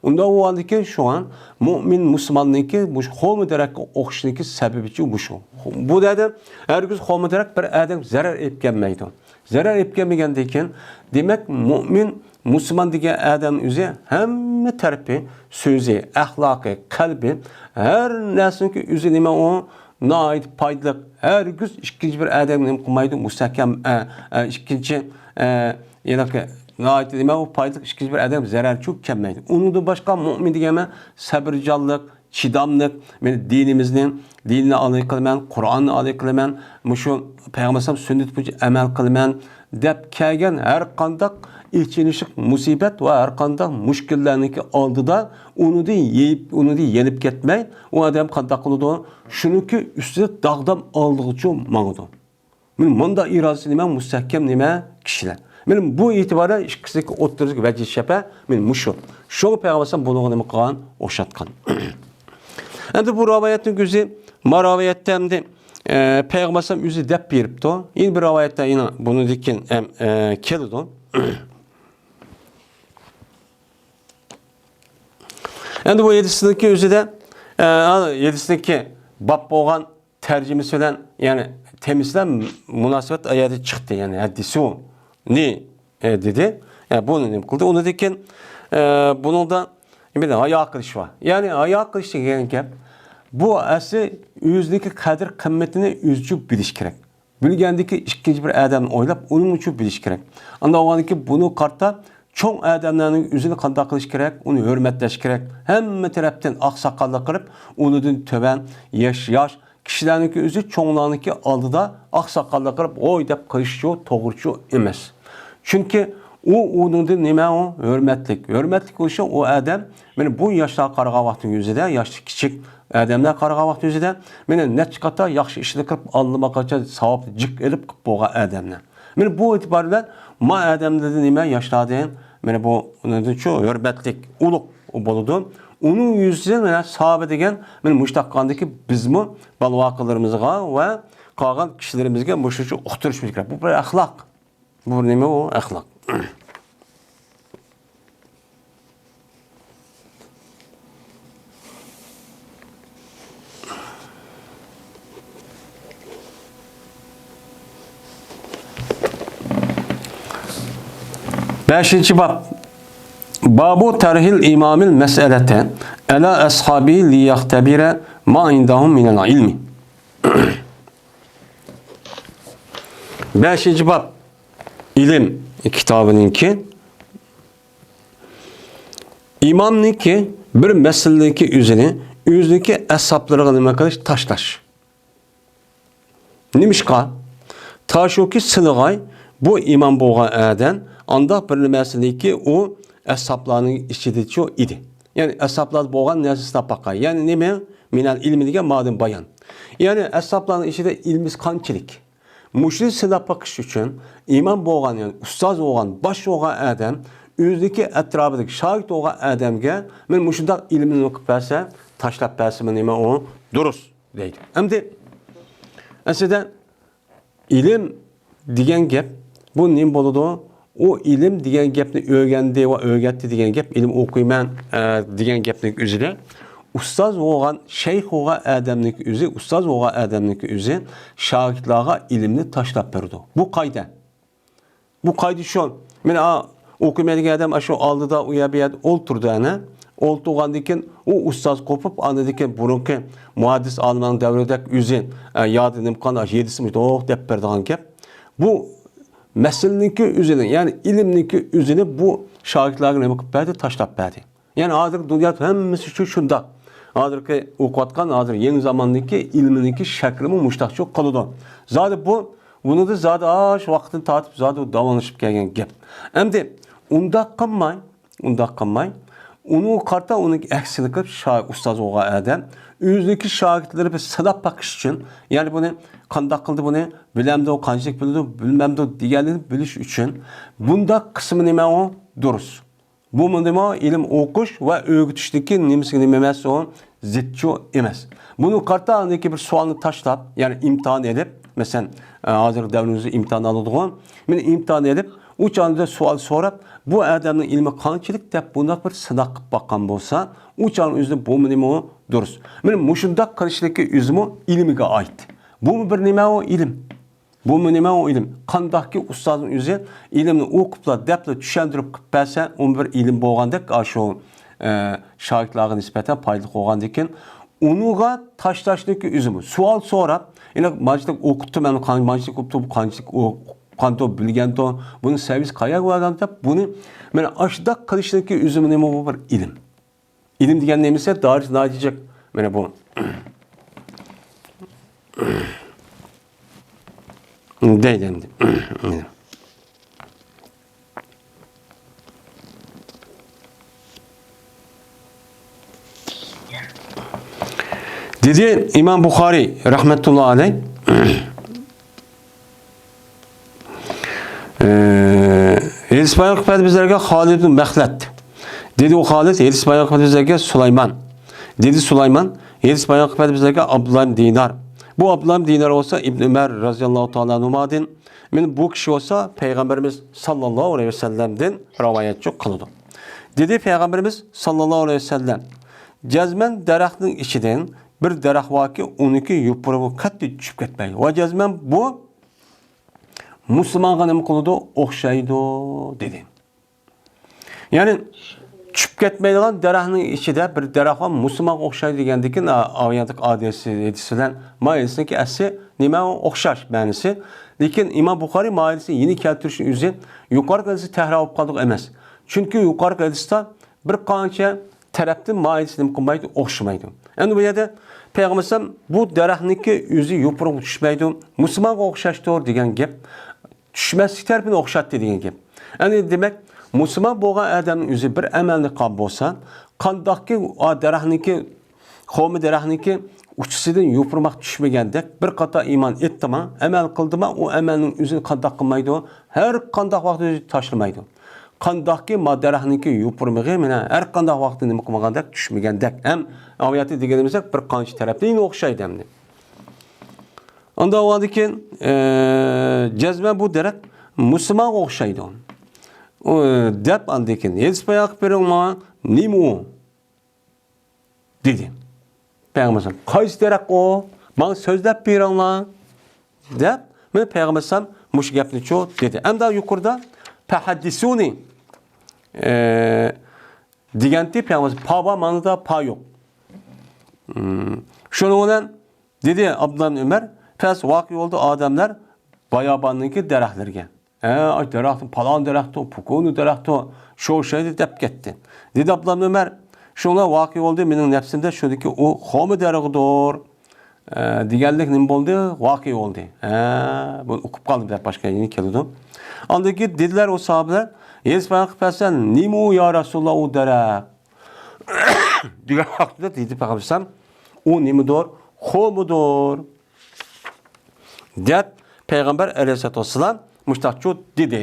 Onda o halde ki şu an mümin Müslümanlığı bu xolmu derek okşuniki sebebi bu şu. Bu da herkes xolmu derek bir adam zarar etkenmeydi. Zarar etkenmeygendeyken demek mümin Müslüman diye adam üzeri hem terapi, sözü, ahlakı, kalbi her nesinki üzeri nime o nait paydalık her gün ikinci bir adamın kumaydı müstahkem ikinci nait deme o paydalık ikinci bir adam zarar çok kemmeydi. Onun da başka mümin diyeme sabırcallık, çidamlık, yani dinine alayı kılmen, Kur'an'ı alayı kılmen, şu Peygamber'in sünnet boyunca amel kılmen, dep kelgen her kandak ilçinişik musibet ve her kandak müşkillerindeki aldıda onu da yiyip, onu da yenip gitmey, o adam kandak kılıdı, şunu ki üstüne dağdan aldığı için mağdu. Benim bunda iradesi nime, müstahkem nime kişiler. Benim bu itibara ikisindeki oturduğu vecih şepe, benim muşu. Şu Peygamber'in bunu nime kalan, oşatkan. Endi bu ravayetin gözü, maraviyette hem de Peygamber'in yüzü dep biripti. Yine bir ravayette yine bunu dikin kelidi. Endi bu yedisindeki yüzü de yedisindeki bab boğan tercümesi bilen yani temizlen münasebet ayeti çıktı yani hadisi o. Ne dedi? Yani bunu ne kıldı? Onu deken bunun da bir de ayağı kılış var. Yani ayağı kılış degan gap bu asli yüzdeki kadir kıymetini üzücü biliş gerek. Bilgendeki ikinci bir adamın oylap onun için biliş gerek. Anda o ki bunu kartta çoğun adamların yüzünü kanda kılış gerek, onu hürmetleş gerek. Hem taraftan aksakallı kırıp, onu dün töben, yaş, kişilerinki yüzü çoğunlarınki aldıda aksakallı kırıp, oy dep kılışçı, toğurçu emez. Çünkü onun da nime o? Hürmetlik. Hürmetlik oluşu o adam, yani bu yaşta karığa vaktin yüzüde, yaşlı küçük adamlar karığa vaktin yüzüde, yani ne çıkarta yaxşı işini kırıp, alnıma kaça savaplı cık edip kıp boğa adamlar. Yani bu itibarıyla, ma adamda da nime yaşladığın, yani bu çoğu hürmetlik, uluk boludu. Onun yüzünden sahabe degen, yani müştakkandaki bizmi, balvakalarımızga ve kalan kişilerimizge müştakçı uqtırışmış gerek. Bu bir ahlak. Bu nime o? Ahlak. Beşinci bab. Babu terhil imamil meselete ala ashabi li yahtebire ma indahum minel ilmi. Beşinci bab. İlim kitabınınki imamniki bir meseledeki üzerine yüzdeki hesapları nima qilish tashlash. Nimishqa? Tashuki silg'ay bu imam bo'lgan adam anda bir meseledeki o hesaplarning ichidachi idi. Yani hesaplar bo'lgan narsasini topqa. Yani nima? Minal ilmi degan ma'lum bayon. Yani hesaplarning ichida ilmiz qanchalik? Müşrik silap bakış için imam bo'lgan, yani ustoz bo'lgan, bosh bo'lgan adam o'zidagi atrofidagi shohid bo'lgan odamga men mushundaq ilmni o'qib bersa, tashlab bersa nima o durust deydi. Endi aslida ilim degan gap bu nima bo'ladi? O ilim degan gapni o'rgandi va o'rgatdi degan gap, ilm o'qiyman degan gapning o'zida ustoz bo'lgan, shayx bo'lgan odamning o'zi, ustoz bo'lgan odamning o'zi shogirdlarga ilmni tashlab berdi. Bu qoida. Bu qoida shu. Men o'qimaydigan odam shu oldida u yerda o'ltirdi ana. O'ltirgandan keyin u ustoz qo'pib, andan keyin burunki muhaddis olimning davridagi o'zi yodinim qana 7simi deb berdigan gap. Bu meseleninki o'zini, yani ilimninki o'zini bu shogirdlarga nima qilib berdi? Tashlab berdi. Yani hozir dunyoda hammasi shu shundoq. Hozirki o'qiyotgan hozir yangi zamondagi ilminiki shaklimi mushtaqcha qoladi. Zodi buni da zodi shu vaqtni tortib zodi davomlashib kelgan gap. Endi undaq qilmay, uni qarta uning aksini qilib ustoz bo'lgan odam o'zidagi shogirdlari bir sinab baqish uchun, ya'ni buni qanday qildi buni, bilamdi o qanchalik bildi, bilmamdi deganini bilish uchun bundaq qismi nima o? Durust. Bu nima? Ilim o'qish va o'rgatishdagi nimasi nima emas o? Zidchu emas. Buni qarta andaki bir savolni tashlab, ya'ni imtihon edib, masalan, hozir davrimizda imtihon oladigan, men imtihon edib, u chog'da savol so'rab, bu odamning ilmi qanchalik deb bundaq bir sinaq qilib boqqan bo'lsa, u chog'ning o'zida bu nima o? Durust. Men mushundaq qilishlikka o'zimi ilmiga oid. Bu bir nima o? Ilim. Bu nima o ilim? Qandaqki ustozning o'zi ilmni o'qibla, debla tushuntirib qilib bersa, u bir ilm bo'lgandek, shu shogirdlarga nisbatan foydali bo'lgandan keyin unuga tashlashlikka o'zimi savol so'rab, yana majlisda o'qitdi, men qanchalik o'qitdi, bu qanchalik qanto bilganto, buni servis qayerga bo'lgan deb, buni men ashda qilishlikka o'zimi nima bu bir ilm. Ilm degan nima esa natija mana bu. Deydi endi. Dedi İmam Bukhari rahmetullahi aleyh Hadis bayan qilib bizlarga Halid ibn Mahlat. Dedi o Halid, hadis bayan qilib bizlarga Sulayman. Dedi Sulayman, hadis bayan qilib bizlarga Abdullah ibn Dinar. Bu Abdullah ibn Dinar olsa İbn Ömer radıyallahu ta'ala anhu'dan, men bu kişi olsa Peygamberimiz sallallahu aleyhi ve sellem'den rivayetçi kıldı. Dedi Peygamberimiz sallallahu aleyhi ve sellem, cezmen daraxtning ichidan bir daraxt varki, uniki yupuruğu qattiq tushib ketmaydi. Va jazman bu musulmonga nima qiladi? O'xshaydi dedi. Ya'ni tushib ketmaydigan daraxtning ichida bir daraxt ham musulmonga o'xshaydi degandek oyatlik hadisidan ma'nosiniki asli nima o'xshash ma'nosi. Lekin Imom Buxoriy ma'nosini yeni keltirishning o'zi yuqorgi hadisni tahrir olib qoldik emas. Chunki yuqorgi hadisda bir qancha tarafdan ma'nosi nima qilmaydi, o'xshamaydi. Endi bu yerda Payg'ambar bu daraxtniki o'zi yupuruq tushmaydi, musulmonga o'xshashdir degan gap, tushmaslik tarafini o'xshatdi degan gap. Endi demak, musulmon bo'lgan odamning o'zi bir amalni qilib bo'lsa, qandoqki daraxtniki, qavmi daraxtniki uchisidan yupurmoq tushmagandek bir qator iymon etdimi, amal qildimi, u amalning o'zini qandoq qilmaydi, har qandoq vaqt o'zi tashlamaydi. Qandoqki daraxtniki yupurmag'i, mana har qandoq vaqtda nima qilmagandek tushmagandek. Ham oyati deganimizda bir qancha tarafdan o'xshaydi hamda. Unda o'g'andikin jazma bu daraxt musulmonga o'xshaydi. Deb andikin yetishpayoq beringma nima u dedi. Payg'ambar qaysi daraxt o? Bana so'zlab beringlar deb men Payg'ambar mush gapni cho dedi. Endi yuqorida tahaddisuni deganda Payg'ambar pa ma'noda pa yo'q. Shuning bilan dedi Abdullah ibn Umar, "Fas voqea oldu odamlar bayobonniki daraxtlarga. Daraxtı, palan daraxtı, pukunu daraxtı, şu şeydi deb ketdi. Dedi Abdullah ibn Umar, şunlar voqea oldu mening nafsimda shudiki u xomi daraxtdir. Deganlik nima bo'ldi? Voqea oldu. Bunu o'qib qoldim deb boshqa yeni keldi. Andaki dedilar o sahabelar, "Yesbaq pasan nima u ya Rasululloh u daraxt?" degan vaqtda dedi Payg'ambar, "U nimadir? Xomidir." deb Payg'ambar alayhisolatu vassalam mustaqçu dedi.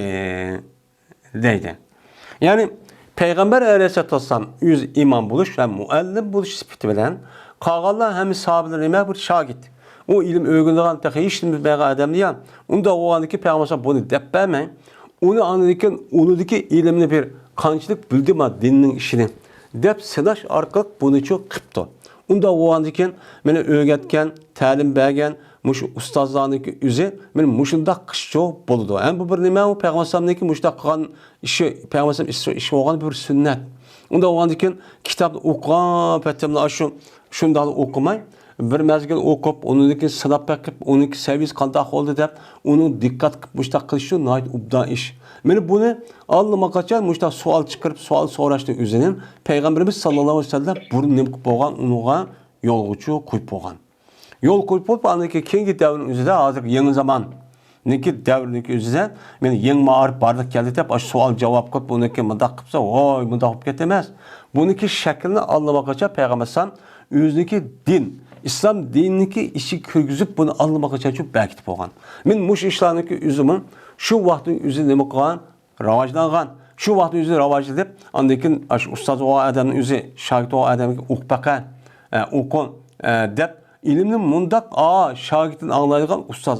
Deydi. Yani Peygamber Aleyhisselatü Vesselam yüz iman buluş ve muallim buluş sıfatı bilen qağanlar hem sahabelerine bir şagit. O ilim öğrendiğin tehi işini bir adam diyen. Onda o andaki Peygamber bunu deppemeyin. Onu anlarken onudaki ilimini bir kançılık bildirme dininin işini. Dep sedaş arkalık bunu çok kıptı. Onda o andaki beni öğretken, talim bergen, muş ustazlarındaki üzü men muşunda qışço boludu. Yani bu bir nima o Peygamber'deki muşda qılgan işi Peygamber'in işi olgan bir sünnet. Onda oğandikin kitap okugan petemle şundan okumay bir mezgil okup onunki sınap bakıp onunki servis qandaq oldu dep onun dikkat qilib muşda qilishi nayt ubda iş. Men bunu anlamaqacha muşda sual çıkarıp sual so'rashning üzerine Peygamberimiz sallallahu aleyhi ve sellem bunu nima qilib bo'lgan unuga yo'lg'uchi qo'yib bo'lgan. Yol koyup olup andaki keyingi devrin üzerinde hazır yeni zaman neki devrindeki üzerinde men yeni mağarip bardık geldi dep sual cevap kılıp bununki mıdak kıpsa oy mıdak kılıp getemez. Bununki şeklini anlamakaça Peygamber özündeki din, İslam dinindeki işi kürgüzüp bunu anlamakaça çok belki olgan. Men muş işlerindeki üzümün şu vaktin üzerinde nima qilgan, rivojlangan. Şu vaktin üzerinde rivojlanib deb andaki ustaz o adamın üzü, şagird o adamın o'qbaqa, o'qon deb İlimni mundak şagirdin anlaydigan ustaz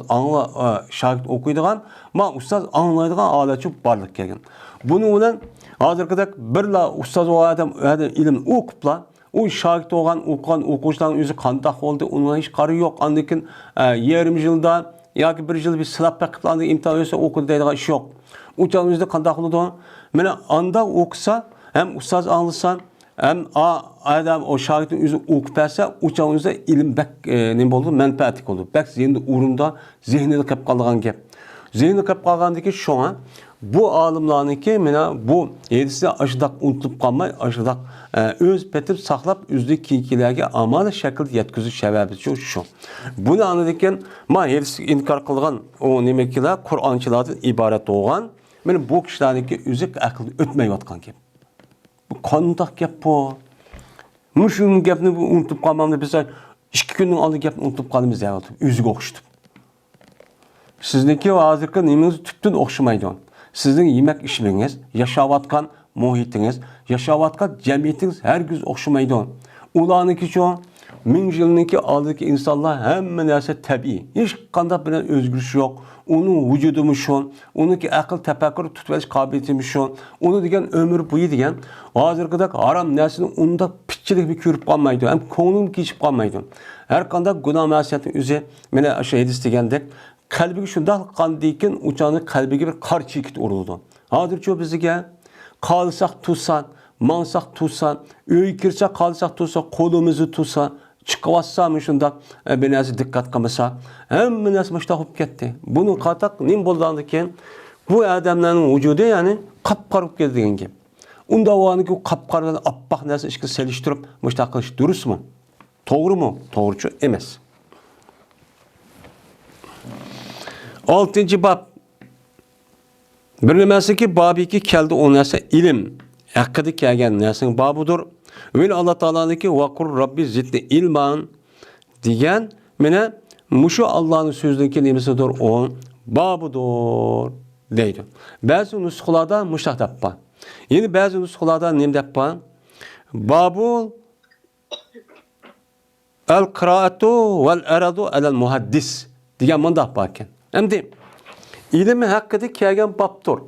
şagird okuydigan ma ustaz anlaydigan alatçı barlık kelgan. Bunu bilan hozirgidek birla ustaz o adam ilim o'qibla o şagird o'qigan o'quvchilarning o'zi qandoq bo'ldi, unga hech qari yo'q. Andikin yarım yilda yoki bir yil bir sinab baqib andi imtihon olsa o'qidi deydigan ish yo'q. O'chamizda qandoq bo'ldi? Mana anda o'qisa hem ustaz anlasan hem adam o şagirdin özü okup verse uçağınızda ilim bek ne oldu? Menfaatlik oldu. Bek zihni urunda zihnini kap kaldıgan gap. Zihni kap kalgandaki şu an bu alimlarınki mena bu yedisi aşıdak unutup kalmay aşıdak öz petip saklap üzdük kiykilerge amalı şekilde yetküzü şebebi şu. Bunu anladıkken ma yedisi inkar kılgan o nemekkiler Kur'ançılardan ibaret olgan benim bu kişilerdeki üzük akıl ötmeyotkan gap. Qandaq gap bu. Muşun gapni unutib qolmamda biz 2 kunning oldin gapni unutib qolamiz deyapti. O'ziga o'xshatib. Sizniki hozirgi nemingiz tubdan o'xshamaydi. Sizning yemak ishingiz, yashayotgan muhitingiz, yashayotgan jamiyatingiz hargiz o'xshamaydi. Ularniki 1000 yılınki aldaki insanlar hemen narsa tabii. Hiç qandaq bilen özgürlüş yok. Onun vücudu şun, onunki akıl tefekkür tutuveriş kabiliyeti şun, onu degen ömür boyu degen hazırkıdak haram narsani unda piççilik bir körüp kalmaydı. Hem konuğum keçip kalmaydı. Her qandaq günah masiyetin üzü, mene aşı hadis degendek, kalbiga şundaq qandayken uçanı kalbiga bir qar çekit uruldu. Hazırcha bizga qalsaq tutsan, mansaq tutsan, öy kirsa qalsaq tutsa, qo'limizni tutsa, chiqyapsam shundaq bir narsa diqqat qilmasa, hamma narsa mushtaq bo'lib ketdi. Buni qataq nim bo'lgandan keyin bu odamlarning vujudi ya'ni qap-qora bo'lib ketdi degan gap. Unda o'g'aniki qap-qora bilan oppoq narsa ishga selishtirib mushtaq qilish durustmi? To'g'rimi? To'g'richa emas. 6-bab. Bir nimasiki babiki keldi o narsa ilim. Hakkıda kelgan narsaning babudur. Ve Allah Teala'nınki vakur Rabbi zidni ilman degan mene mushu Allah'ın sözündeki nimesidir o babudur deydi. Bazı nusxalarda mushtaq tappa. Yine bazı nusxalarda nim tappa? Babul el qiraatu vel aradu alel muhaddis degan mundaq bakken. Endi ilmi hakkıda kelgan babdur.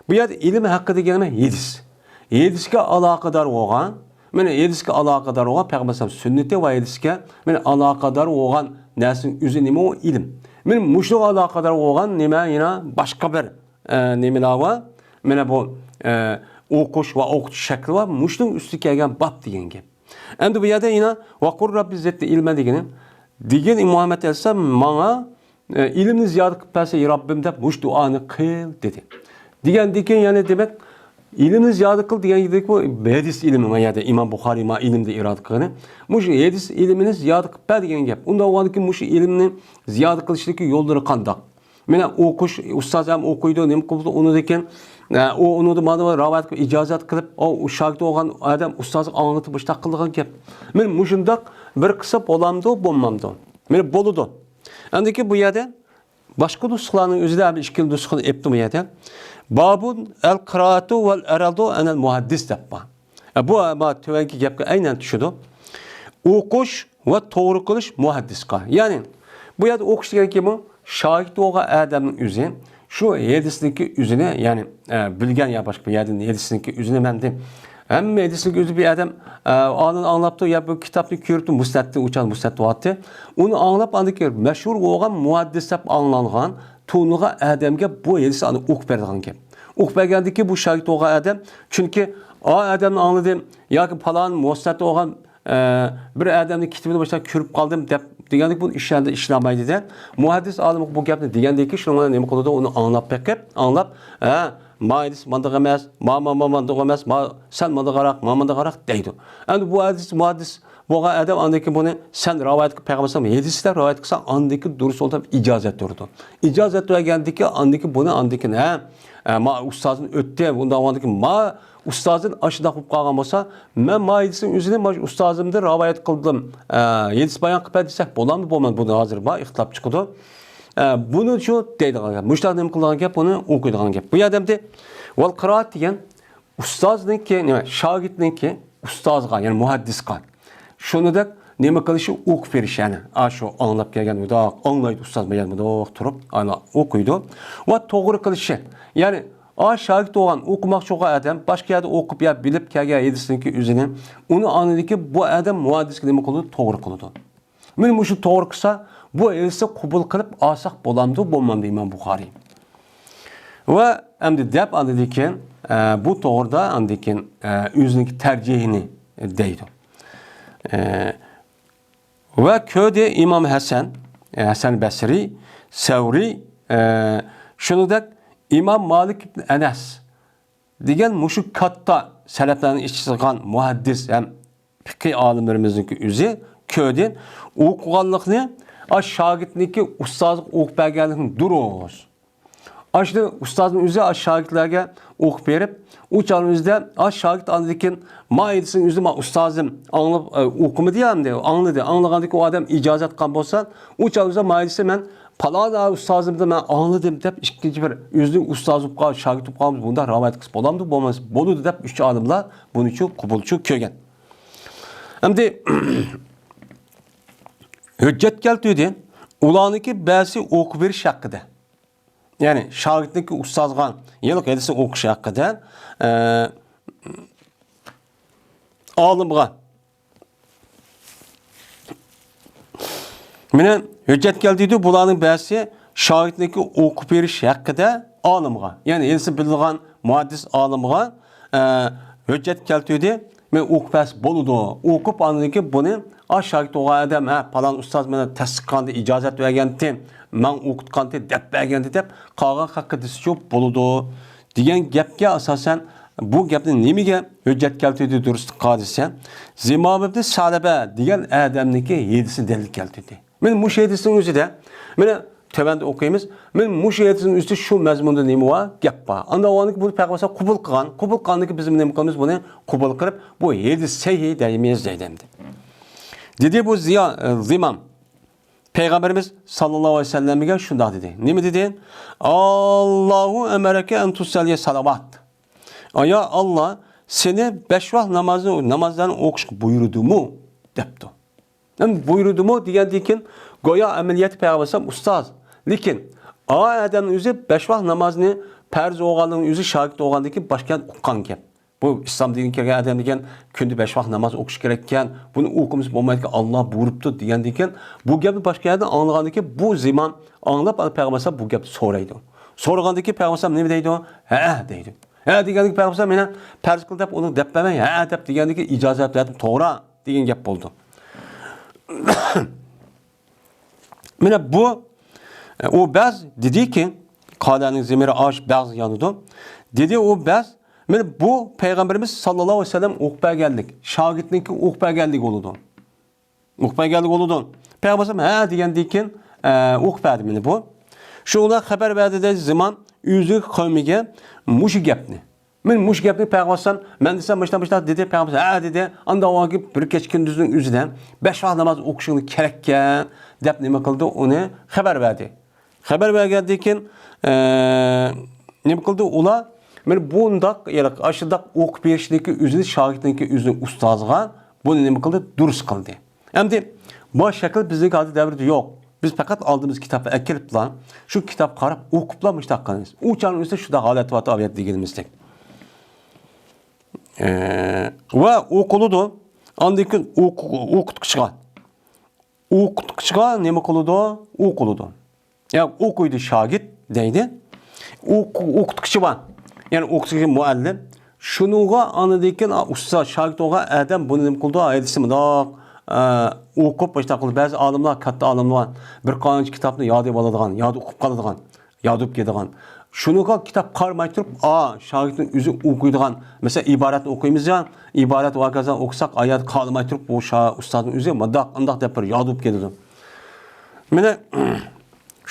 Bu yerda ilmi hakkıda kelgan hadis. Hadisga aloqador bo'lgan, mana hadisga aloqador bo'lgan payg'ambar sunnati va hadisga mana aloqador bo'lgan narsaning o'zi nima u ilm. Mana mushunga aloqador bo'lgan nima yana boshqa bir nimalar bor. Mana bu o'qish va o'qitish shakli va mushning ustiga kelgan bab degan gap. Endi bu yerda yana vaqur robbi zatti ilma degan Muhammad alayhisalom menga ilmni ziyoda qilib bersa Rabbim deb mush duoni qil dedi. Degandan yana demak İlimni ziyadə qıl deyəndə bu hadis ilmi ya da İmam Buxari ma ilimdə irad qılır. Muş hadis ilmini ziyadə qılıb degan gap. Unda o ki muş ilmini ziyadə qilishlik yo'llari qandaq. Mena o'qish ustoz ham o'qiydi, nima qildi uni degan uni da mana rivoyat qilib ijozat qilib, o shogird bo'lgan odam ustoz anlatib boshqa qilgan gap. Men mushundaq bir qilsa bo'lamdi, bo'lmamdi. Meni bo'ladi. Endi bu yerda boshqa nusxalarning o'zida ham ikki nusxa epti bu yerda. Babun el qiraatu vel aradu anel muhaddis debba. Bu ama tüvenki gapga aynen tushidi. O'qish va to'g'ri qilish muhaddisqa. Ya'ni bu yerda o'qish deganki bu shohid bo'lgan odamning o'zi shu hadisniki o'zini, ya'ni bilgan ya boshqa bir yerdan hadisniki o'zini menda hamma hadisniki o'zi bir odam anglabdi ya bu kitobni ko'ribdi, musnadni uchan musnad vaqti. Uni anglab andiki mashhur bo'lgan muhaddis deb anglangan Tuğnuğa adamga bu hadisni o'qib bergan gap. O'qib bergandiki bu shohid bo'lgan odam, chunki o odamni angladim yoki falon musnad bo'lgan bir odamning kitobini boshlab ko'rib qoldim deb degandek bu ishlarda ishlamaydi-da. Muhaddis olim bu gapni degandeki shunga nima qiladi? Uni anglab bekib, anglab, ma hadis mandaq emas, ma mandaq emas, ma sen mandaq qaraq deydi. Endi bu hadis muhaddis bo'lgan odam andaki buni sen rivoyat qilib payg'ambar hadisda rivoyat qilsan andaki durust olib ijozat turdi. Ijozat bergandiki andaki buni andaki ma ustozning o'tdi, bundan andaki ma ustozning ashida qilib qolgan bo'lsa, men ma hadisning o'zini ustozimdan rivoyat qildim. Hadis bayon qilib desak bo'ladimi, bo'lmaydi. Buni hozir ba ixtilof chiqdi. Buni shu deydigan gap. Mushtaq nima qilgan gap, buni o'qiydigan gap. Bu odamda val qiroat degan ustozniki, nima, shogirdniki ustozga, ya'ni muhaddisga shunida nima qilishi o'qib berish, ya'ni shu anglab kelgan udoq anglaydi ustoz bilan udoq turib ana o'qiydi va to'g'ri qilishi, ya'ni shogird bo'lgan o'qimoqchi bo'lgan odam boshqa yerda o'qib ya bilib kelgan hadisniki o'zini uni anladiki bu odam muhaddisga nima qildi, to'g'ri qildi. Men shu to'g'ri qilsa bu hadisni qabul qilib olsaq bo'lamdi, bo'lmamdi Imom Buxoriy. Va endi deb anladiki bu to'g'rida andiki o'ziniki tarjihini deydi. Ve köyde İmam Hasan Basri, Sevri, şunu da İmam Malik ibn Enes degan mushu katta salaflarning ishchigan muhaddis ham fiqh olimlarimizning o'zi köyden o'qiganlikni shogirdniki ustozlik o'qib berganlikni durust. Aşdı ustozning o'zi shogirdlarga o'qib berib, u çağımızda şagird anladıkken ma edilsin özü ma ustazım anlap okumadı ya hem de anladık o adam icazet kan bolsa o çağımızda ma edilsin ben palada ustazımda ben anladım dep ikinci bir özünün ustazı olup şagird olup kalmış bunda rivayet kısmı olamdı bolmaz boludu dep üç adımla bunu çok kubulçu kögen. Hem de hujjat keltirdi. Ularniki ba'zi o'qib berish haqida. Ya'ni shogirdniki ustozga yiliq hadisni o'qish haqida olimga mana hujjat keltirdi. Bularning ba'zi shogirdniki o'qib berish haqida olimga, ya'ni hadisni bilgan muhaddis olimga hujjat keltirdi. Men o'qibas bo'ladi. O'qib aniki buni aşağıda o adam falan ustaz bana tasdiqlandı, icazet vergendi, men o'qitqandı, deb bergendi deb qolgan haqqida yo'q bo'ladi degan gapga asosan bu gapni nimaga hujjat keltirdi durustlikqa desa, Zimam ibn Salaba degan odamniki 7si dalil keltirdi. Men mush 7sining o'zida mana tövəndə o'qiymiz. Men mush 7sining o'zida shu mazmunda nima bor? Gap bor. Unda o'nik bu payg'ambar qabul qilganiki biz nima qilamiz buni qabul qilib bu 7 sahih deymiz deydi. Dedi bu Zimam. Peygamberimiz sallallahu aleyhi ve sellem'e şunda dedi. Ne mi dedi? Allahu emereke en tusalliye salavat. Aya Allah seni 5 vaxt namazlarını okuş buyurdu mu? Depti. Yani buyurdu mu diyen goya ameliyat peygamberim ustaz. Lekin o adamın özü 5 vaxt namazını farz olganlığın özü şagird olgandaki başka uqqan gap. Bu İslam dinine kirgen adam degen kunde 5 vaxt namaz okuş gerekken bunu okumuz olmaydı ki Allah buyuruptu diyen degen bu gapi başka yerden anlagandaki bu zaman anlap peygamber bu gapi soraydı. Sorgandaki peygamber ne deydi o? He deydi. He degandaki peygamber meni farz qil deb onu deb bermay, he deb degandaki icazet verdim to'g'ri degan gap bo'ldi. Mana bu o baz dedi ki Qadaning zemiri aş baz yanıdı. Dedi o baz men bu Peygamberimiz sallallahu aleyhi ve sellem o'qib geldik. Shogirdniki o'qib geldik oldu. O'qib geldik oldu. Peygamberim ha degandan keyin o'qib berdi meni bu. Shunga xabar berdi zaman o'zi qavmiga mush gapni. Men mush gapni Peygamberim men desam boshdan dedi Peygamber ha dedi. Anda o'g'ib bir kech kunduzning o'zidan 5 vaqt namoz o'qishini kerakkan deb nima qildi? Uni xabar berdi. Xabar bergandan keyin nima qildi? Ular men bundaq yalaq aşıdaq o'qib berishdagi o'zini shogirdniki o'zini ustozga buni nima qildi? Durust qildi. Endi bu shakl bizning hozir davrda yo'q. Biz faqat oldimiz kitobni akiliblar. Shu kitob qarab o'qiblar mushtaq qilamiz. U chog'ning o'zida shunda holat va tabiat deganimizdek. Va o'qiladi. Ondan keyin o'qituvchiga nima qiladi? O'qiladi. Ya o'qiydi shogird deydi. O'qituvchi bor. Yani o'qituvchi muallim shunuga anadikin ustoz shogirdoga adam buni nima qildi? Aytsa bundoq o'qib boshqa qildi. Ba'zi olimlar, katta olimlar bir qancha kitobni yodib oladigan, yodib o'qib qoladigan, yodib ketadigan. Shunuga kitob qarmay turib, shogirdning o'zi o'qiydigan. Masalan, iboratni o'qiymiz ya, iborat vaqazan o'qisak, oyat qolmay turib, bu ustozning o'zi bundoq deb bir yodib ketadi. Mana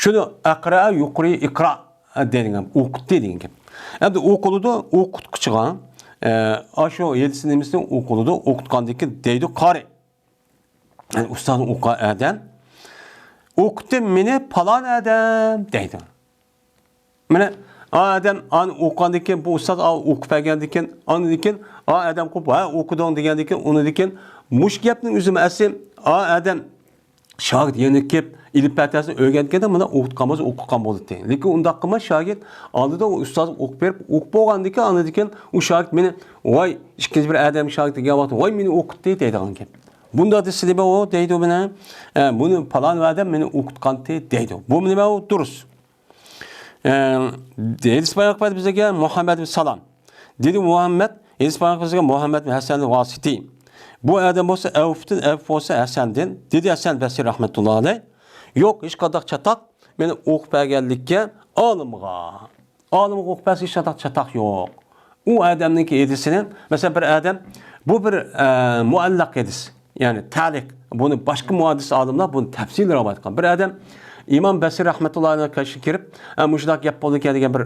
shuni aqra, yuqri, iqra degan, o'qitdi degan gap. Endi o'qiladi, o'qituvchiga shu 7'sini o'qiladi, o'qitgandiki deydi qari. Yani ustazning o'qigan adam o'qitdi meni falon adam deydi. Mana adam an o'qigandan bu ustoz o'qib bergandan keyin andan adam qo'yib o'qidim degandan keyin uni degan mush gapning o'zi asli adam shogird yana kelib ilm patasini o'rganganda mana o'qitganmiz o'qigan bo'ldi. Lekin undaq qilma shogird oldida ustoz o'qib berib o'qib bo'lgandan keyin andan keyin u shogird meni voy ikkinchi bir adam shogird degan vaqt voy meni o'qitdi deydigan gap. Bunda da size o deydi bana. Bunu falan adam meni o'qitqanti deydi. Bu nima o durust. Hadis bayaqlar bizga Muhammed bin Salam. Dedi Muhammed, hadis bayaqlar bizga Muhammed bin Hasan al-Vasiti. Bu adam olsa Avf olsa Hasan'dan. Dedi Hasan Basri rahmetullahi aleyh. Yok hiç kadar çatak meni o'qib berganlikka olimga. Olimga o'qib bersa hiç çatak yok. O adamniki hadisini mesela bir adam bu bir muallaq hadis. Yani talik bunu başka muhaddis alimler bunu tefsirle rivayet qilgan. Bir adam İmam Basri rahmetullahi aleyh qarshi kirib, mushundaq gap bo'ldi degan bir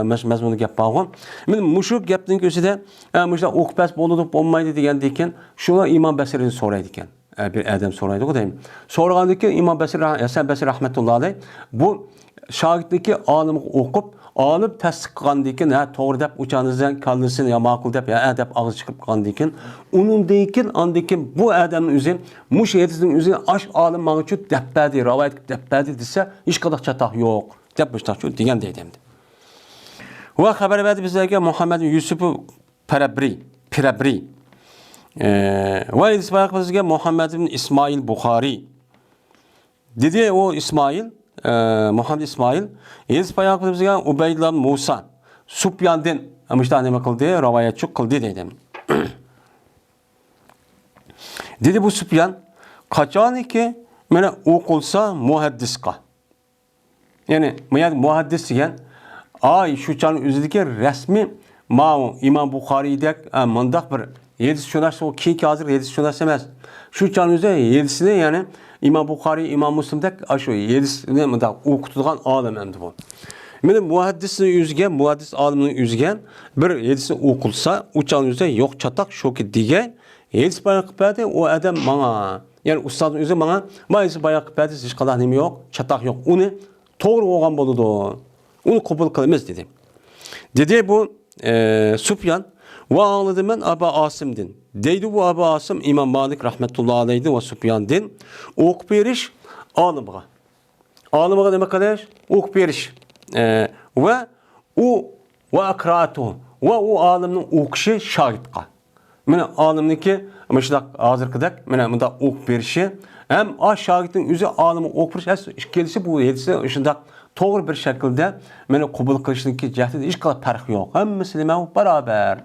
mazmunli gap bo'lgan. Men mushu gapning o'zida mushundaq o'qib bas bo'ladi bo'lmaydi degandan keyin shuni İmam Basridan so'raydi ekan. Bir adam so'raydi-ku deymi. So'ragandan keyin İmam Basri Hasan Basri rahmetullahi aleyh bu şagirdniki alimga o'qib, alim tasdiqlagandan keyin, ha to'g'ri deb o'chanizdan kallasini ya ma'qul deb, ya deb og'iz chiqib qolgandan keyin, undan keyin bu odamning o'zi mush hadisning o'zi ash olim menga shu debdi, rivoyat debdi desa, hech qanday chatoq yo'q deb boshqa degan deydi. Va xabar berdi bizlarga Muhammad Yusuf Pirabri. Va isboq bizga Muhammad ibn İsmail Buxoriy. Dedi o İsmail, Muhammed İsmail, isboq bizga Ubaydullah Musa, Sufyandan amışta nima qildi, rivoyatchi qildi deydi. Dedi bu Sufyan qachoniki mana o'qilsa muhaddisqa. Ya'ni muhaddis degan ay shu chani o'zidagi rasmiy İmam Buxoriydek mundaq bir hadisshunos, o keyingi hozir hadisshunos emas. Shu chani o'zi hadisini, ya'ni İmam Buxoriy, İmam Muslimdek shu hadisini mundaq o'qitilgan olim endi bu. Mana muhaddis olimning o'ziga bir hadisni o'qilsa, u chani o'zi yo'q chatoq shoki degan hadis bayon qiladi, o adam menga, ya'ni ustozning o'zi menga hadis bayon qiladi, hech qanday nima yo'q, chatoq yo'q. Uni to'g'ri olgan bo'ladi. Uni qabul qilamiz dedi. Dedi bu Sufyan va anladım ben Abu Asim'din. Deydi bu Abu Asim İmam Malik rahmetullahi aleyhi ve Sufyan'din. O'qib berish olimga. Olimga nima qilish? O'qib berish. Va akratu. Va u olimning o'qishi shogirdga. Mana olimniki shunday hozirgidek mana bunda o'qib berishi hem shogirdning o'zi olimni o'qib berish ikkalisi bu hadisi shunday to'g'ri bir shaklda meni qabul qilishniki jihatida hech qanday farq yo'q. Hammasi nima barobar.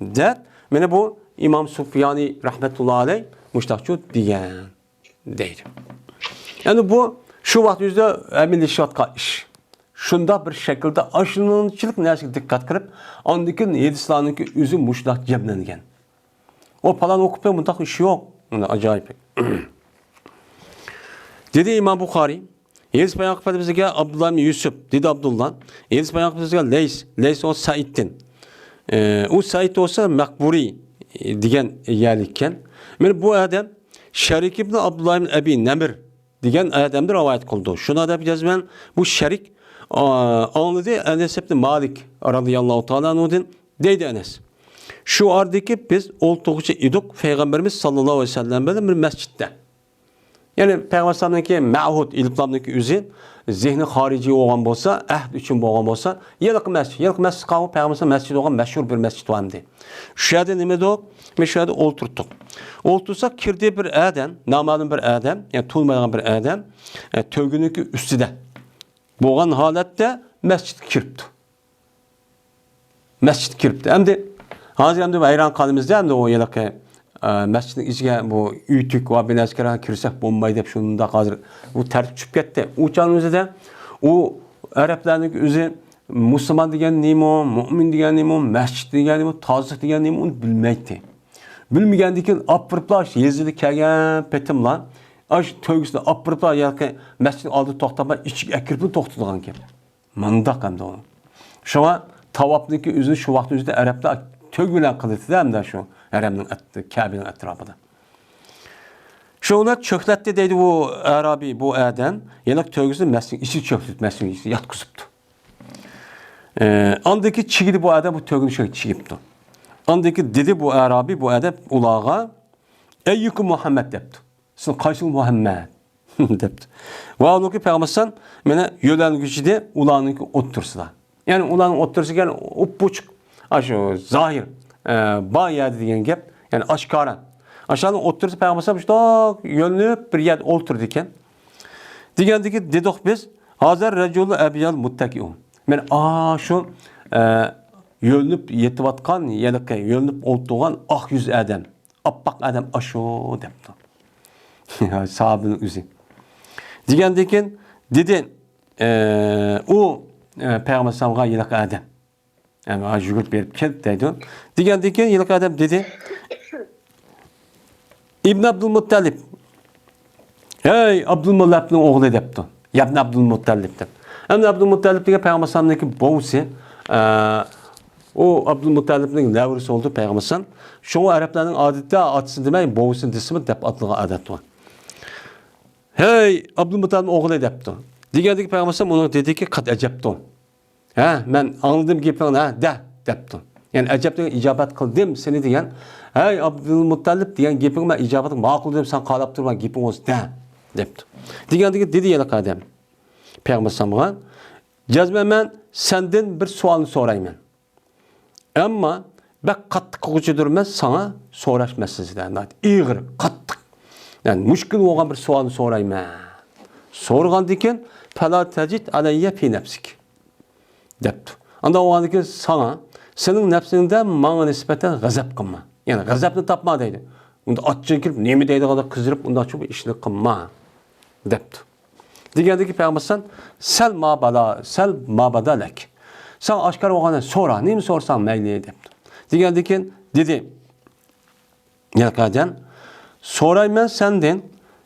Deb mana bu İmam Sufyani rahmetullahi alayh mushtaqchu degan deydi. Yani bu shu vaqt yuzda amallashayotgan ish. Shunda bir shaklda ashunchilik narsaga diqqat qilib, ondikin hadislarniki o'zi mushtaq jamlangan. O falan o'qib bundaq ish yo'q. Ajoyib. Dedi İmam Buxoriy Hadis bayon qilib bizga Abdullah ibn Yusuf, dedi Abdullah. Hadis bayon qilib bizga Leys o Said'din. O Said olsa Makburi degan egalikkan. Mana bu adam Sharik ibn Abdullah ibn Abi Namir degan odamni rivoyat qildi. Shuna deb yozman, bu Sharik anladı Enes ibn Malik radhiyallohu ta'ala anhudan deydi Enes. Şu ardaki biz o'ltiruvchi edik Peygamberimiz sallallohu alayhi vasallam bilan bir masjidda. Yani Peygamber'deki ma'hud ilmlarındaki özü zihni harici olan olsa, ahd için olan olsa, yıllık mescid kavu Peygamber'in mescidi olan meşhur bir mescid vardı. Şu yerde ne de o? Şu yerde oturttuk. Otursak kirdi bir adam, namalum bir adam, yani tulmayan bir adam, tövgününki üstüde. Bu olan halette mescid kirpti. Hem de hazır hem de hayran kalımızda hem de o yıllık mescidin içine bu ütük ve bineskara kirsek bombayı dep şunda hazır bu tertip çıkıp gitti. Uçağın özü de o Arapların özü Müslüman degen neymi, mümin degen neymi, mescid degen neymi, tazık degen neymi onu bilmeydi. Bilmegendikin apırıplaş yezidi kelgen petim lan. Aş tövgüsünde apırıplaş yani mescidin aldı toxtama içik ekirpli toxtulgan ki. Mandak hem de onu. Şu an tavapdaki özü şu vakti özü de Araplar tövgülen kılıtı hem de şu. Haramның Kabe'nin etrafında. Şuna çökletti dedi bu Arabi, bu adam. Yenak tövgüsü mesleğin içi çöktü, mesleğin içi yatkızıptı. Andaki çigidi bu adam bu tövgünü şöyle çigipti. Andaki dedi bu Arabi, bu adam ulağa Eyyukum Muhammed depti. Sizin kaysın Muhammed depti. Ve ondaki Peygamber'den mene yölen gücü de ulağınınki otursular. Yani ulağının otursu gel uppuçuk. Aşağı zahir. Bayağı degan gap, yani aşkara. Aşağıdan otursa Peygamber işte yönlüp bir yer oturdu iken. Degandiki dedik biz hazır raculu abiyal muttakiun. Men şu yönlüp yetivatkan yelike yönlüp oturgan ak yüz adam. Appak adam aşo depti. Sahabının üzü. Degandiki dedi o Peygamber sallallahu yelike adam. Yani acıgırt verip kelp deydi. Degandiki yıllık adam dedi. İbn Abdülmuttalib. Hey Abdülmuttalib'nin oğlu depti. İbn Abdülmuttalib dep. İbn Abdülmuttalib degen Peygamber sallallahu boğusu. O Abdülmuttalib'nin lavrisi oldu Peygamber sallallahu. Şu Arapların adette atısı demeyin boğusun disimi dep atılgan adet var. Hey Abdülmuttalib'nin oğlu depti. Degandagi payg'ambar uni dediki, "Qad ajabtum." Ha, men anladım gapingni, ha, debdi. Yani ajabdan ijobat qildim seni degan. "Hey Abdulmuttalib degan gaping men ijobating ma'qul deb sen qalab turgan gaping o'zi debdi. Degandagi dedi yana qadam. Payg'ambar sallallahu "Jazman men sendan bir savolni so'rayman. Ammo bak qattiq qiluvchidirman sana so'rashmas sizdan. Ig'ir, qattiq. Yani mushkul bo'lgan bir savolni so'rayman. So'rgandan keyin fala tajid alayya fi nafsik." debdi. Anda o'g'andan keyin sana sening nafsingdan menga nisbatan g'azab qilma. Yani g'azabni topma deydi. Unda ochchiq kirib, nima deydiganda qizdirib, unda shu ishni qilma debdi. Degandagi payg'ambar sal mabadalak. Sen oshkor bo'lganda so'ra, nima so'rsang mayli debdi. Degandagi keyin dedi. Yaqadan so'rayman sendan,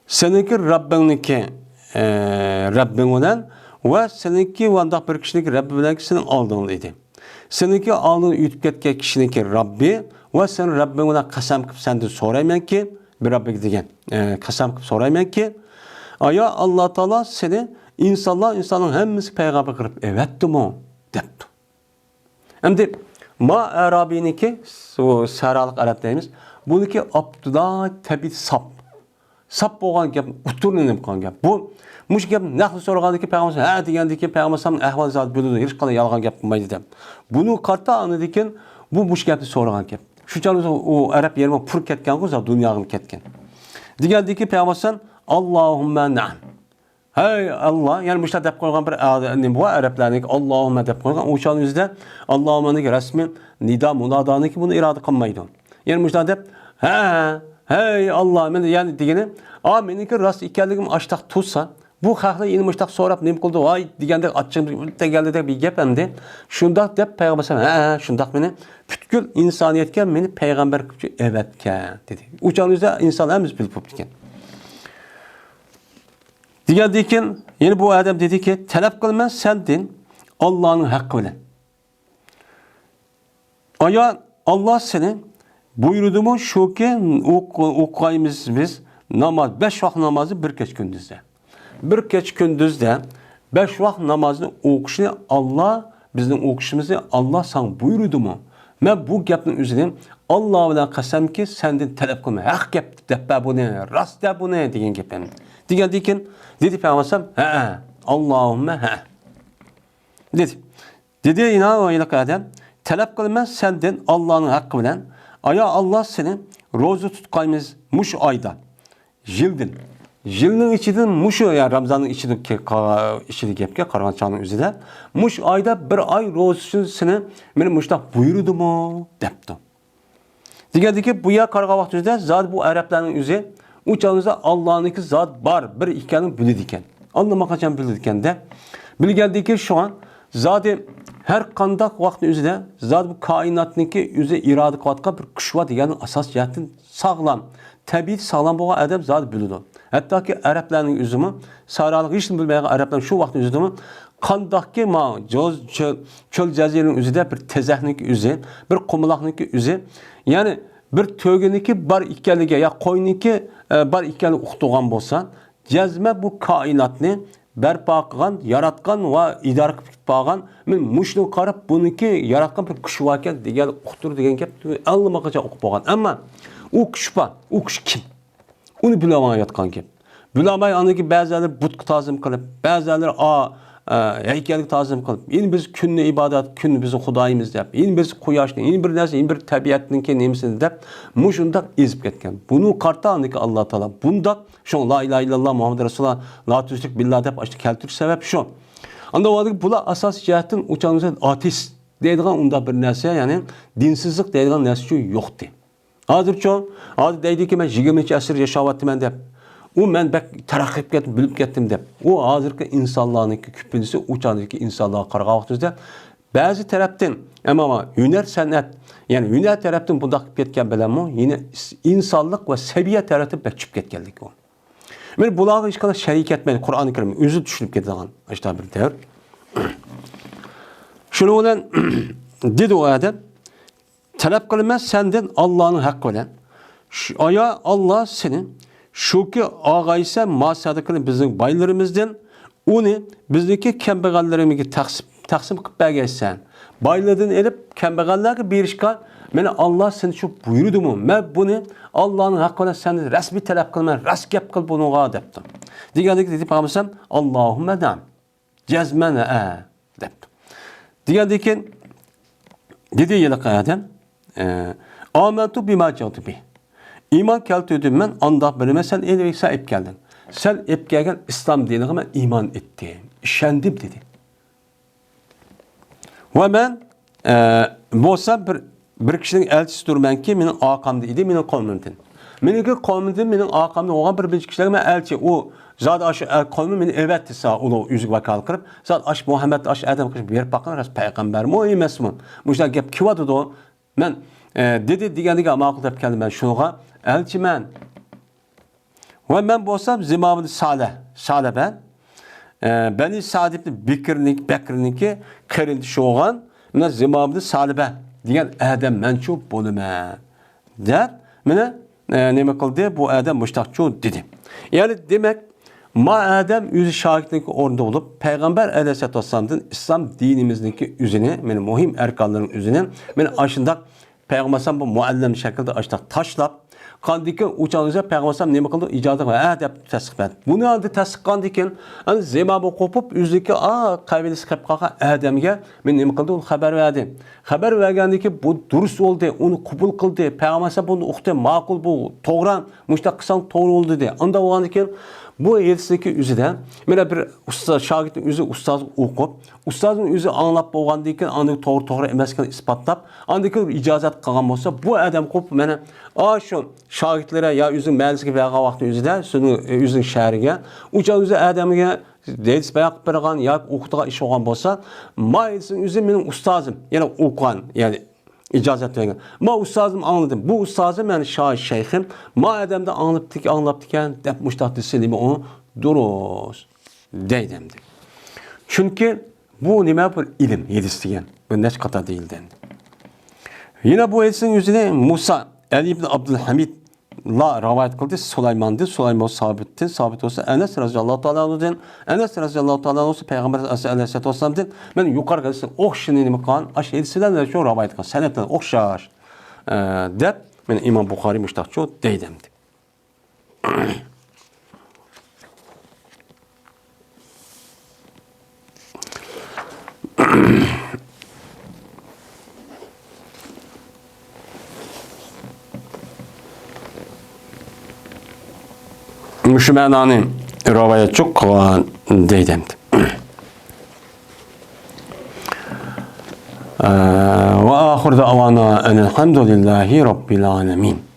seniki Rabbingniki, Rabbing bilan va seniki vandaq bir kishiniki Rabbi bilan sening oldingda edi. Seniki oldin yutib ketgan kishiniki Rabbi va sen Rabbing bilan qasam qilib sendan so'raymanki, bir Rabbig degan, qasam qilib so'raymanki, aya Allah Taala seni insanın hemmisi peygamber qilib evatdimi debdi. Endi ma arabiniki, o saraliq arab deymiz. Buniki abduda tabiiy sap bo'lgan gap, uturlanib qolgan gap. Bu mush gap naql so'ragandiki payg'ambar ha degandiki payg'ambar ahvol zot biladi, hech qanday yolg'on gap qilmaydi deb. Buni qarta anadikin bu mush gapni so'ragan gap. Shunchalik o arab yerma pur ketgan qo'za dunyoga ketgan. Degandiki payg'ambar Allohumma na'am. Hey Allah, yani mushta deb qo'ygan bir bu arablarning Allohumma deb qo'ygan. O'shaning o'zida Allohummaning rasmi nida munodaniki buni iroda qilmaydi. Yani mushta deb hey Allah men yani degani, meniki rost ekanligim ashtaq tursa, bu xalqlar yeni mushtaq so'rab nima qildi? Voy deganda achchig tegaldek bir gap endi. Shundoq deb payg'ambar shundoq meni butkul insoniyatga meni payg'ambar qilib evatgan dedi. O'shaning o'zida inson hamiz bilib ekan. Degandiki, yine bu adam dedi ki, talep qilman sendin Allah'ın hakkı bilen. Aya Allah seni buyurdu mu şu ki okuyayımız biz namaz, 5 vakit namazı bir geç gündüzde. Bir geç gündüzde 5 vakit namazını okuşunu Allah, bizim okuşumuzu Allah sana buyurdu mu? Ben bu gapın üzerine Allah bilen qasam ki sendin talep qilma. Haq gap deb bu ne? Rast deb bu ne degan gapim. Degandiki dedi payg'ambar Allohumma dedi. Dedi ina o ila qadam talep qilman senden Allah'ın hakkı bilen. Aya Allah seni roza tutqaymiz mush oyda. Yilning ichidan mush ya Ramazonning ichida gapga qarag'anchaning o'zida mush oyda bir oy rozasini meni mushtaq buyurdimi debdi. Degandiki bu ya qarag'an vaqtida zot bu arablarning o'zi uçağınızda Allah'ınki zat var, bir ikanın bildi iken. Anlama kaçan bildi iken de. Bilgeldi ki şu an zaten her kandak vakti üzerinde zat bu kainatınki üzerinde iradı kavatka bir kuşva diyenin asas cihetin sağlam. Tabii sağlam boğa adam zat bildi. Hatta ki Arapların üzümü, saralık hiç bilmeyen Arapların şu vakti üzümü kandaki ma çöl cazirinin üzerinde bir tezahnik üzeri, bir kumulakniki üzeri. Yani bir tögüniki bar ikkenlige ya koyniki bar ikkenlik uqtuğan bolsa, cazme bu kainatni barpo qilgan, yaratgan va idora qilib qo'ygan, men mushni qarab buniki yaratgan bir kuch bor ekan degan uqtur degan gap allaqachon o'qib bo'lgan. Ammo u kuch bor, u kuch kim? Uni bilmayotgan gap. Bilmay aniki ba'zilar butga ta'zim qilib, ba'zilar heykellik ta'zim qilib, endi biz kunni ibodat, kunni bizim Xudoyimiz deb, endi biz quyoshni, endi bir narsa, endi bir tabiatninki nemisini deb, mushundaq ezib ketgan. Buni qartaniki Alloh taolo bundaq shu la ilaha illalloh Muhammad rasululloh la tushrik billah deb ashti keltirish sabab shu. Anda o'zi bular asos jihatdan o'changizda ateist deydigan unda bir narsa, ya'ni dinsizlik deydigan narsa shu yo'qdi. Hozircha deydiki men 20 asr yashayapman deb u men bak taraqqi etib bilib ketdim deb. U hozirgi insonlarningki kupinisi o'changizga insonlar qarag'an vaqtida ba'zi tarafdan ama hunar san'at, ya'ni hunar tarafdan bundaq ketgan bilanmi, yine insonlik va saviya tarafdan bakchib ketganlik u. Men bularga hech qanday sharik etmaydi. Qur'oni Karim o'zi tushunib ketadigan ashta bir davr. Shuning bilan dedi u adam, talab qilaman sendan Allohning haqqi bilan. Aya Allah seni şu ki ağaysa masadakını bizim baylarımızdan Onu bizdeki kembegallarımızı taksim kılıp bergeysen, bayladığını elip kembegallarına bir işgal, meni Allah seni çok buyurdu mu? Ben bunu Allah'ın hakkında seni resmi talep kılma, rast yap kıl bunu deptim. Diğerdeki dedi Peygamber Allahümme nam, cezmene deptim. Diğerdeki dedi yıllık ayetden, amentu bima cevtu bih. İman keltüdüm ben anda bölüme sen elbette sahip geldin. Sen hep gelgen İslam dinine ben iman ettim. İşendim dedi. Ve ben bolsa bir kişinin elçisi durman ki benim akamdı idi, benim kavmimden. Benim kavmimden, benim akamda olan bir kişiler ben elçi. O zat aşı kavmim beni evet desa onu yüzük vakal kırıp zat aş Muhammed aş Adem kırıp bir bakın ras peygamber mi o emas mı? Bu işte gap kivadı da ben dedi diğerine makul dep geldim ben şuna elçi ben. Ve ben bolsam zimamını Saleh ben. Beni Sadib'ni Bekir'ninki kırıldı şoğan. Mene zimamını Saleh diyen Adem men çok bolume. Der. Mene ne kıldı? Bu Adem müştakçu dedi. Yani demek ma Adem yüzü şahitlik orada olup Peygamber Aleyhisselatü Vesselam'ın İslam dinimizdeki üzerine, benim muhim erkanların üzerine, benim aşında Peygamber bu muallem şekilde aşında taşlap Kandiki uçağınıza Peygamber ne kıldı? İcadı var. Dep tasdik ben. Bunu aldı tasdik kandikin. Hani zemabı kopup yüzdeki kaybedisi kapkağa Adem'e men ne kıldı? Haber verdi. Haber vergendeki bu dürüst oldu. Onu kabul kıldı. Peygamber bunu uqti makul bu. Toğran. Müştak kısan doğru oldu diye. Anda olandikin bu yerdeki üzüden mena bir usta şagirdin üzü ustaz okup ustazın üzü anlap bolgandikin anı doğru emasken ispatlap andikin icazat kılgan bolsa bu adam kop mena şu şagirdlere ya üzün məclisga vergan vaqtda üzüdə şunu üzün şəhəriga uca üzü adamıga ders bayaq bergan ya oxutuğa iş olgan bolsa mayılsın üzü benim ustazım yani okuyan yani icazet vergen. Ma ustazım anladım. Bu ustazım yani şeyhim. Ma adamda anlattıkken dep müştahtı silimi onu duruz deydimdi. Çünkü bu nime bir ilim yetiştiren. Bu neç kata değilden. Yine bu hadisin yüzüne Musa Ali ibn Abdülhamid la rivayet kıldı Süleyman'dı. Süleyman sabitti. Sabit olsa Enes radıyallahu teala anhu'dan Enes radıyallahu teala anhu'su Peygamber aleyhissalatu vesselam'dan ben yukarı gelsin okşini nime kan aş edisinden de şu rivayet kıldı. Senetten okşar dep ben İmam Bukhari müştakçı deydimdi. Müşmenanın rivayet çok kalan deydimdi. Ve ahir davana enelhamdülillahi rabbil alemin.